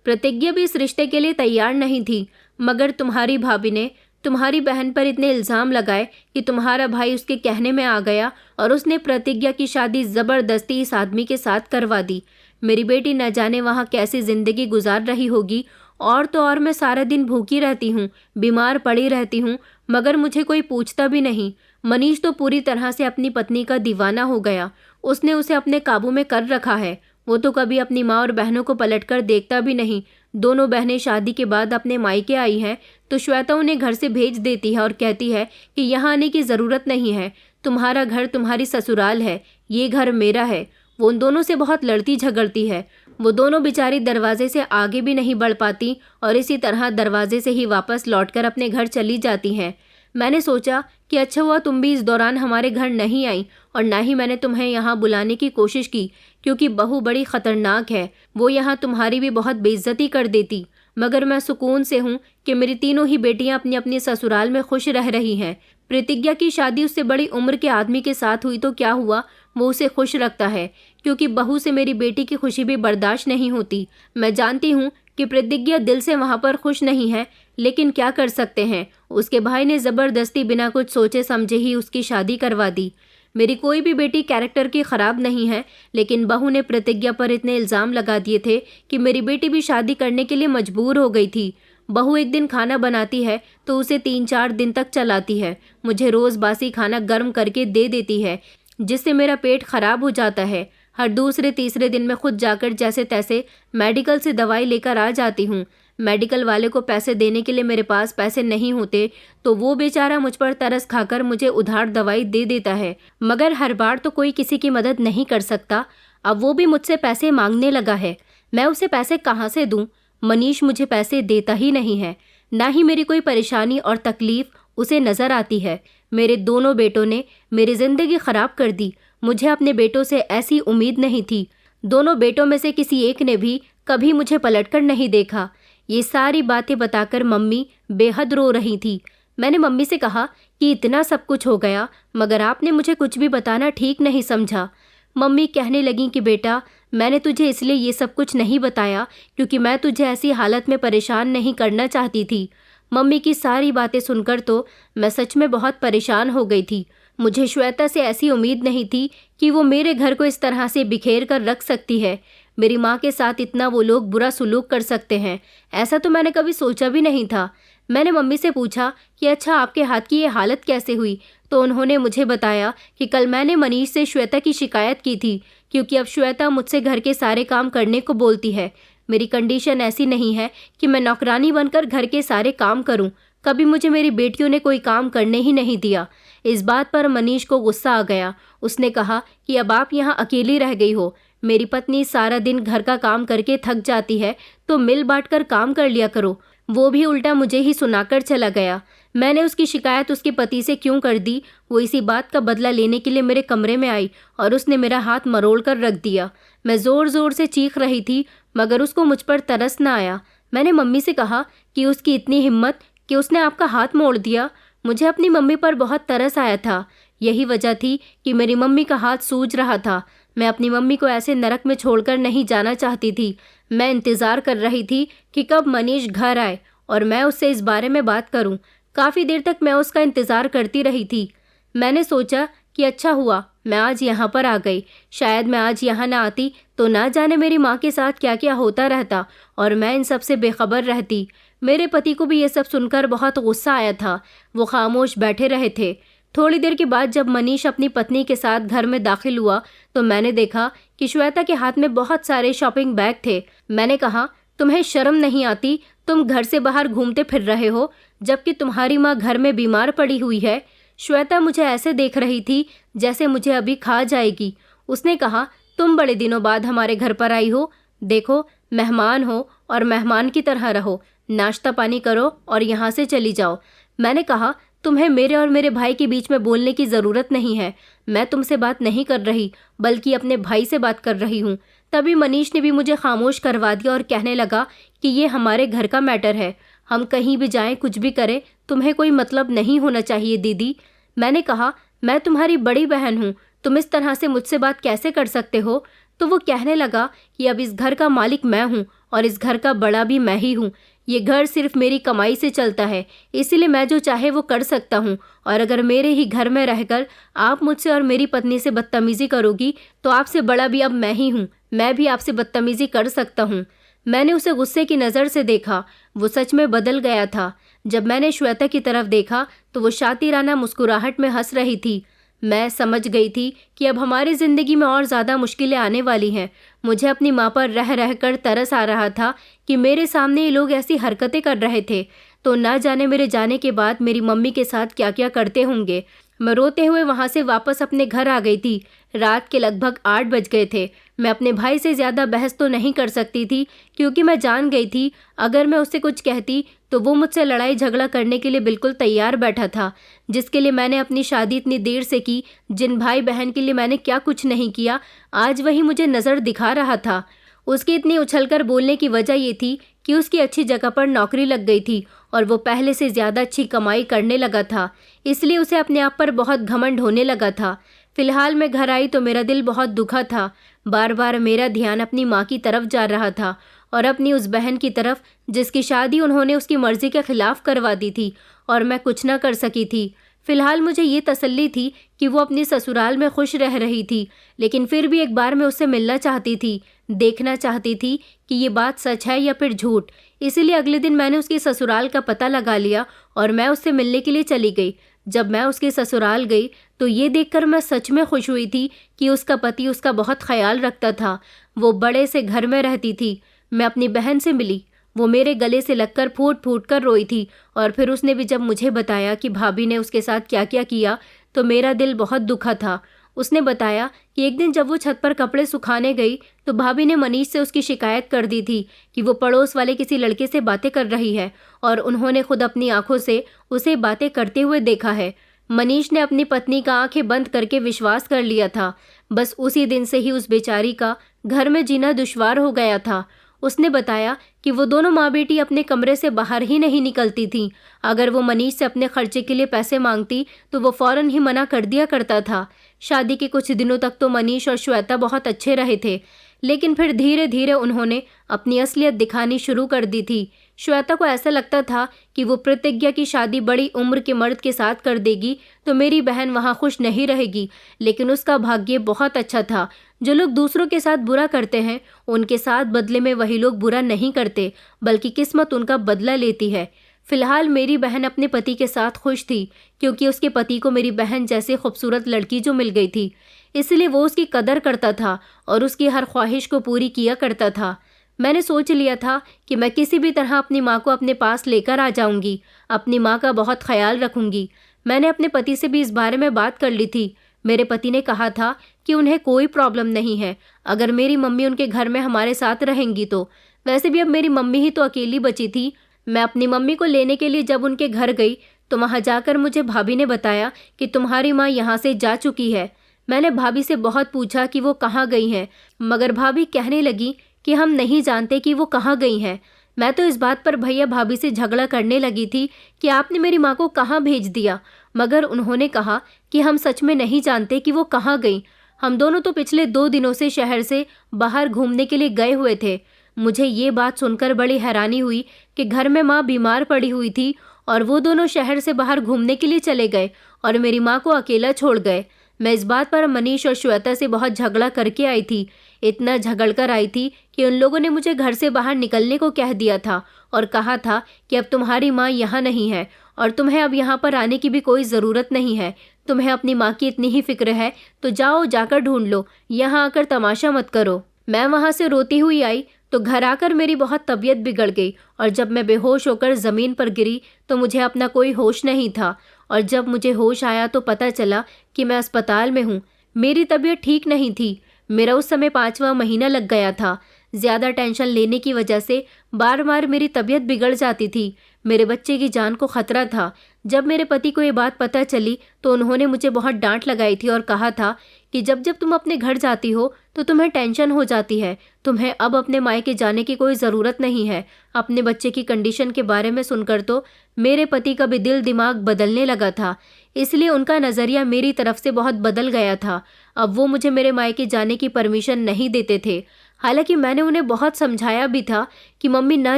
प्रतिज्ञा भी इस रिश्ते के लिए तैयार नहीं थी, मगर तुम्हारी भाभी ने तुम्हारी बहन पर इतने इल्ज़ाम लगाए कि तुम्हारा भाई उसके कहने में आ गया और उसने प्रतिज्ञा की शादी ज़बरदस्ती इस आदमी के साथ करवा दी। मेरी बेटी न जाने वहाँ कैसी ज़िंदगी गुजार रही होगी। और तो और मैं सारा दिन भूखी रहती हूँ, बीमार पड़ी रहती हूँ, मगर मुझे कोई पूछता भी नहीं। मनीष तो पूरी तरह से अपनी पत्नी का दीवाना हो गया। उसने उसे अपने काबू में कर रखा है। वो तो कभी अपनी माँ और बहनों को पलटकर देखता भी नहीं। दोनों बहनें शादी के बाद अपने मायके आई हैं तो श्वेता उन्हें घर से भेज देती है और कहती है कि यहाँ आने की ज़रूरत नहीं है। तुम्हारा घर तुम्हारी ससुराल है, ये घर मेरा है। वो उन दोनों से बहुत लड़ती झगड़ती है। वो दोनों बेचारी दरवाजे से आगे भी नहीं बढ़ पाती और इसी तरह दरवाजे से ही वापस लौटकर अपने घर चली जाती हैं। मैंने सोचा कि अच्छा हुआ तुम भी इस दौरान हमारे घर नहीं आई, और ना ही मैंने तुम्हें यहाँ बुलाने की कोशिश की, क्योंकि बहू बड़ी ख़तरनाक है। वो यहाँ तुम्हारी भी बहुत बेइज्जती कर देती। मगर मैं सुकून से हूँ कि मेरी तीनों ही बेटियाँ अपनी अपनी ससुराल में खुश रह रही हैं। प्रतिज्ञा की शादी उससे बड़ी उम्र के आदमी के साथ हुई तो क्या हुआ, वो उसे खुश रखता है, क्योंकि बहू से मेरी बेटी की खुशी भी बर्दाश्त नहीं होती। मैं जानती हूँ कि प्रतिज्ञा दिल से वहाँ पर खुश नहीं है, लेकिन क्या कर सकते हैं। उसके भाई ने ज़बरदस्ती बिना कुछ सोचे समझे ही उसकी शादी करवा दी। मेरी कोई भी बेटी कैरेक्टर की ख़राब नहीं है, लेकिन बहू ने प्रतिज्ञा पर इतने इल्ज़ाम लगा दिए थे कि मेरी बेटी भी शादी करने के लिए मजबूर हो गई थी। बहू एक दिन खाना बनाती है तो उसे 3-4 दिन तक चलाती है। मुझे रोज़ बासी खाना गर्म करके दे देती है, जिससे मेरा पेट खराब हो जाता है। हर दूसरे तीसरे दिन मैं खुद जाकर जैसे तैसे मेडिकल से दवाई लेकर आ जाती हूँ। मेडिकल वाले को पैसे देने के लिए मेरे पास पैसे नहीं होते तो वो बेचारा मुझ पर तरस खाकर मुझे उधार दवाई दे देता है, मगर हर बार तो कोई किसी की मदद नहीं कर सकता। अब वो भी मुझसे पैसे मांगने लगा है। मैं उसे पैसे कहाँ से दूँ? मनीष मुझे पैसे देता ही नहीं है, ना ही मेरी कोई परेशानी और तकलीफ़ उसे नज़र आती है। मेरे दोनों बेटों ने मेरी ज़िंदगी ख़राब कर दी। मुझे अपने बेटों से ऐसी उम्मीद नहीं थी। दोनों बेटों में से किसी एक ने भी कभी मुझे पलटकर नहीं देखा। ये सारी बातें बताकर मम्मी बेहद रो रही थी। मैंने मम्मी से कहा कि इतना सब कुछ हो गया, मगर आपने मुझे कुछ भी बताना ठीक नहीं समझा। मम्मी कहने लगी कि बेटा, मैंने तुझे इसलिए ये सब कुछ नहीं बताया क्योंकि मैं तुझे ऐसी हालत में परेशान नहीं करना चाहती थी। मम्मी की सारी बातें सुनकर तो मैं सच में बहुत परेशान हो गई थी। मुझे श्वेता से ऐसी उम्मीद नहीं थी कि वो मेरे घर को इस तरह से बिखेर कर रख सकती है। मेरी माँ के साथ इतना वो लोग बुरा सलूक कर सकते हैं, ऐसा तो मैंने कभी सोचा भी नहीं था। मैंने मम्मी से पूछा कि अच्छा आपके हाथ की ये हालत कैसे हुई, तो उन्होंने मुझे बताया कि कल मैंने मनीष से श्वेता की शिकायत की थी, क्योंकि अब श्वेता मुझसे घर के सारे काम करने को बोलती है। मेरी कंडीशन ऐसी नहीं है कि मैं नौकरानी बनकर घर के सारे काम करूं। कभी मुझे मेरी बेटियों ने कोई काम करने ही नहीं दिया। इस बात पर मनीष को गुस्सा आ गया। उसने कहा कि अब आप यहाँ अकेली रह गई हो। मेरी पत्नी सारा दिन घर का काम करके थक जाती है, तो मिल बांट कर काम कर लिया करो। वो भी उल्टा मुझे ही सुनाकर चला गया। मैंने उसकी शिकायत उसके पति से क्यों कर दी, वो इसी बात का बदला लेने के लिए मेरे कमरे में आई और उसने मेरा हाथ मरोड़ कर रख दिया। मैं ज़ोर ज़ोर से चीख रही थी, मगर उसको मुझ पर तरस न आया। मैंने मम्मी से कहा कि उसकी इतनी हिम्मत कि उसने आपका हाथ मोड़ दिया। मुझे अपनी मम्मी पर बहुत तरस आया था। यही वजह थी कि मेरी मम्मी का हाथ सूज रहा था। मैं अपनी मम्मी को ऐसे नरक में छोड़कर नहीं जाना चाहती थी। मैं इंतज़ार कर रही थी कि कब मनीष घर आए और मैं उससे इस बारे में बात करूं। काफ़ी देर तक मैं उसका इंतज़ार करती रही थी। मैंने सोचा कि अच्छा हुआ मैं आज यहाँ पर आ गई। शायद मैं आज यहाँ ना आती तो ना जाने मेरी माँ के साथ क्या क्या होता रहता और मैं इन सब से बेखबर रहती। मेरे पति को भी ये सब सुनकर बहुत गुस्सा आया था। वो खामोश बैठे रहे थे। थोड़ी देर के बाद जब मनीष अपनी पत्नी के साथ घर में दाखिल हुआ तो मैंने देखा कि श्वेता के हाथ में बहुत सारे शॉपिंग बैग थे। मैंने कहा, तुम्हें शर्म नहीं आती? तुम घर से बाहर घूमते फिर रहे हो जबकि तुम्हारी माँ घर में बीमार पड़ी हुई है। श्वेता मुझे ऐसे देख रही थी जैसे मुझे अभी खा जाएगी। उसने कहा, तुम बड़े दिनों बाद हमारे घर पर आई हो। देखो, मेहमान हो और मेहमान की तरह रहो। नाश्ता पानी करो और यहाँ से चली जाओ। मैंने कहा, तुम्हें मेरे और मेरे भाई के बीच में बोलने की ज़रूरत नहीं है। मैं तुमसे बात नहीं कर रही बल्कि अपने भाई से बात कर रही हूँ। तभी मनीष ने भी मुझे खामोश करवा दिया और कहने लगा कि ये हमारे घर का मैटर है। हम कहीं भी जाएं, कुछ भी करें, तुम्हें कोई मतलब नहीं होना चाहिए दीदी। मैंने कहा, मैं तुम्हारी बड़ी बहन हूँ, तुम इस तरह से मुझसे बात कैसे कर सकते हो? तो वो कहने लगा कि अब इस घर का मालिक मैं हूँ और इस घर का बड़ा भी मैं ही हूँ। ये घर सिर्फ मेरी कमाई से चलता है, इसीलिए मैं जो चाहे वो कर सकता हूँ। और अगर मेरे ही घर में रहकर आप मुझसे और मेरी पत्नी से बदतमीज़ी करोगी तो आपसे बड़ा भी अब मैं ही हूँ। मैं भी आपसे बदतमीज़ी कर सकता हूँ। मैंने उसे गुस्से की नज़र से देखा। वो सच में बदल गया था। जब मैंने श्वेता की तरफ देखा तो वो शातिराना मुस्कुराहट में हंस रही थी। मैं समझ गई थी कि अब हमारी ज़िंदगी में और ज़्यादा मुश्किलें आने वाली हैं। मुझे अपनी माँ पर रह रहकर तरस आ रहा था कि मेरे सामने ये लोग ऐसी हरकतें कर रहे थे तो ना जाने मेरे जाने के बाद मेरी मम्मी के साथ क्या क्या करते होंगे। मैं रोते हुए वहाँ से वापस अपने घर आ गई थी। रात के लगभग 8 बज गए थे। मैं अपने भाई से ज़्यादा बहस तो नहीं कर सकती थी क्योंकि मैं जान गई थी अगर मैं उससे कुछ कहती तो वो मुझसे लड़ाई झगड़ा करने के लिए बिल्कुल तैयार बैठा था, जिसके लिए मैंने अपनी शादी इतनी देर से की। जिन भाई बहन के लिए मैंने क्या कुछ नहीं किया, आज वही मुझे नज़र दिखा रहा था। उसकी इतनी उछलकर बोलने की वजह ये थी कि उसकी अच्छी जगह पर नौकरी लग गई थी और वो पहले से ज़्यादा अच्छी कमाई करने लगा था, इसलिए उसे अपने आप पर बहुत घमंड होने लगा था। फिलहाल मैं घर आई तो मेरा दिल बहुत दुखा था। बार बार मेरा ध्यान अपनी माँ की तरफ जा रहा था और अपनी उस बहन की तरफ जिसकी शादी उन्होंने उसकी मर्ज़ी के खिलाफ करवा दी थी और मैं कुछ न कर सकी थी। फिलहाल मुझे ये तसल्ली थी कि वो अपनी ससुराल में खुश रह रही थी, लेकिन फिर भी एक बार मैं उससे मिलना चाहती थी, देखना चाहती थी कि ये बात सच है या फिर झूठ। इसीलिए अगले दिन मैंने उसके ससुराल का पता लगा लिया और मैं उससे मिलने के लिए चली गई। जब मैं उसके ससुराल गई तो ये देखकर मैं सच में खुश हुई थी कि उसका पति उसका बहुत ख्याल रखता था। वो बड़े से घर में रहती थी। मैं अपनी बहन से मिली। वो मेरे गले से लगकर फूट फूट कर रोई थी और फिर उसने भी जब मुझे बताया कि भाभी ने उसके साथ क्या क्या किया तो मेरा दिल बहुत दुखा था। उसने बताया कि एक दिन जब वो छत पर कपड़े सुखाने गई तो भाभी ने मनीष से उसकी शिकायत कर दी थी कि वो पड़ोस वाले किसी लड़के से बातें कर रही है और उन्होंने खुद अपनी आंखों से उसे बातें करते हुए देखा है। मनीष ने अपनी पत्नी का आंखें बंद करके विश्वास कर लिया था। बस उसी दिन से ही उस बेचारी का घर में जीना दुश्वार हो गया था। उसने बताया कि वो दोनों माँ बेटी अपने कमरे से बाहर ही नहीं निकलती थीं। अगर वो मनीष से अपने खर्चे के लिए पैसे मांगती तो वो फ़ौरन ही मना कर दिया करता था। शादी के कुछ दिनों तक तो मनीष और श्वेता बहुत अच्छे रहे थे, लेकिन फिर धीरे धीरे उन्होंने अपनी असलियत दिखानी शुरू कर दी थी। श्वेता को ऐसा लगता था कि वो प्रतिज्ञा की शादी बड़ी उम्र के मर्द के साथ कर देगी तो मेरी बहन वहाँ खुश नहीं रहेगी, लेकिन उसका भाग्य बहुत अच्छा था। जो लोग दूसरों के साथ बुरा करते हैं उनके साथ बदले में वही लोग बुरा नहीं करते, बल्कि किस्मत उनका बदला लेती है। फिलहाल मेरी बहन अपने पति के साथ खुश थी क्योंकि उसके पति को मेरी बहन जैसी खूबसूरत लड़की जो मिल गई थी, इसलिए वो उसकी कदर करता था और उसकी हर ख्वाहिश को पूरी किया करता था। मैंने सोच लिया था कि मैं किसी भी तरह अपनी माँ को अपने पास लेकर आ जाऊंगी, अपनी माँ का बहुत ख्याल रखूंगी। मैंने अपने पति से भी इस बारे में बात कर ली थी। मेरे पति ने कहा था कि उन्हें कोई प्रॉब्लम नहीं है अगर मेरी मम्मी उनके घर में हमारे साथ रहेंगी तो। वैसे भी अब मेरी मम्मी ही तो अकेली बची थी। मैं अपनी मम्मी को लेने के लिए जब उनके घर गई तो वहाँ जाकर मुझे भाभी ने बताया कि तुम्हारी माँ यहाँ से जा चुकी है। मैंने भाभी से बहुत पूछा कि वो कहाँ गई हैं, मगर भाभी कहने लगी कि हम नहीं जानते कि वो कहाँ गई हैं। मैं तो इस बात पर भैया भाभी से झगड़ा करने लगी थी कि आपने मेरी माँ को कहाँ भेज दिया, मगर उन्होंने कहा कि हम सच में नहीं जानते कि वो कहाँ गई। हम दोनों तो पिछले 2 दिनों से शहर से बाहर घूमने के लिए गए हुए थे। मुझे ये बात सुनकर बड़ी हैरानी हुई कि घर में माँ बीमार पड़ी हुई थी और वो दोनों शहर से बाहर घूमने के लिए चले गए और मेरी माँ को अकेला छोड़ गए। मैं इस बात पर मनीष और श्वेता से बहुत झगड़ा करके आई थी। इतना झगड़ कर आई थी कि उन लोगों ने मुझे घर से बाहर निकलने को कह दिया था और कहा था कि अब तुम्हारी माँ यहाँ नहीं है और तुम्हें अब यहाँ पर आने की भी कोई ज़रूरत नहीं है। तुम्हें अपनी माँ की इतनी ही फिक्र है तो जाओ जाकर ढूंढ लो, यहाँ आकर तमाशा मत करो। मैं वहाँ से रोती हुई आई तो घर आकर मेरी बहुत तबीयत बिगड़ गई और जब मैं बेहोश होकर ज़मीन पर गिरी तो मुझे अपना कोई होश नहीं था और जब मुझे होश आया तो पता चला कि मैं अस्पताल में हूँ। मेरी तबीयत ठीक नहीं थी। मेरा उस समय 5वां महीना लग गया था। ज़्यादा टेंशन लेने की वजह से बार बार मेरी तबीयत बिगड़ जाती थी। मेरे बच्चे की जान को खतरा था। जब मेरे पति को ये बात पता चली तो उन्होंने मुझे बहुत डांट लगाई थी और कहा था कि जब जब तुम अपने घर जाती हो तो तुम्हें टेंशन हो जाती है। तुम्हें अब अपने मायके जाने की कोई ज़रूरत नहीं है। अपने बच्चे की कंडीशन के बारे में सुनकर तो मेरे पति का भी दिल दिमाग बदलने लगा था, इसलिए उनका नज़रिया मेरी तरफ से बहुत बदल गया था। अब वो मुझे मेरे मायके जाने की परमिशन नहीं देते थे। हालांकि मैंने उन्हें बहुत समझाया भी था कि मम्मी न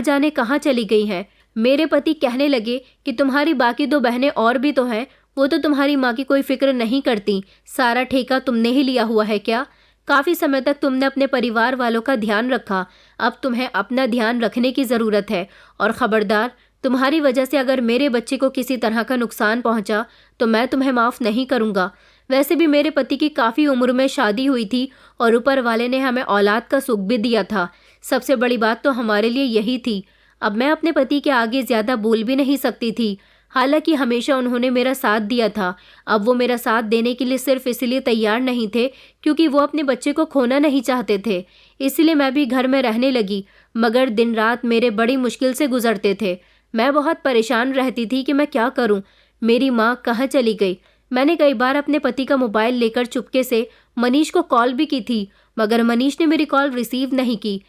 जाने कहाँ चली गई हैं। मेरे पति कहने लगे कि तुम्हारी बाकी 2 बहनें और भी तो हैं, वो तो तुम्हारी माँ की कोई फिक्र नहीं करती। सारा ठेका तुमने ही लिया हुआ है क्या? काफ़ी समय तक तुमने अपने परिवार वालों का ध्यान रखा, अब तुम्हें अपना ध्यान रखने की ज़रूरत है। और ख़बरदार, तुम्हारी वजह से अगर मेरे बच्चे को किसी तरह का नुकसान पहुंचा तो मैं तुम्हें माफ़ नहीं करूंगा। वैसे भी मेरे पति की काफ़ी उम्र में शादी हुई थी और ऊपर वाले ने हमें औलाद का सुख भी दिया था। सबसे बड़ी बात तो हमारे लिए यही थी। अब मैं अपने पति के आगे ज़्यादा बोल भी नहीं सकती थी। हालांकि हमेशा उन्होंने मेरा साथ दिया था। अब वो मेरा साथ देने के लिए सिर्फ इसलिए तैयार नहीं थे क्योंकि वो अपने बच्चे को खोना नहीं चाहते थे। इसलिए मैं भी घर में रहने लगी, मगर दिन रात मेरे बड़ी मुश्किल से गुजरते थे। मैं बहुत परेशान रहती थी कि मैं क्या करूं। मेरी माँ कहाँ चली गई? मैंने कई बार अपने पति का मोबाइल लेकर चुपके से मनीष को कॉल भी की थी, मगर मनीष ने मेरी कॉल रिसीव नहीं की।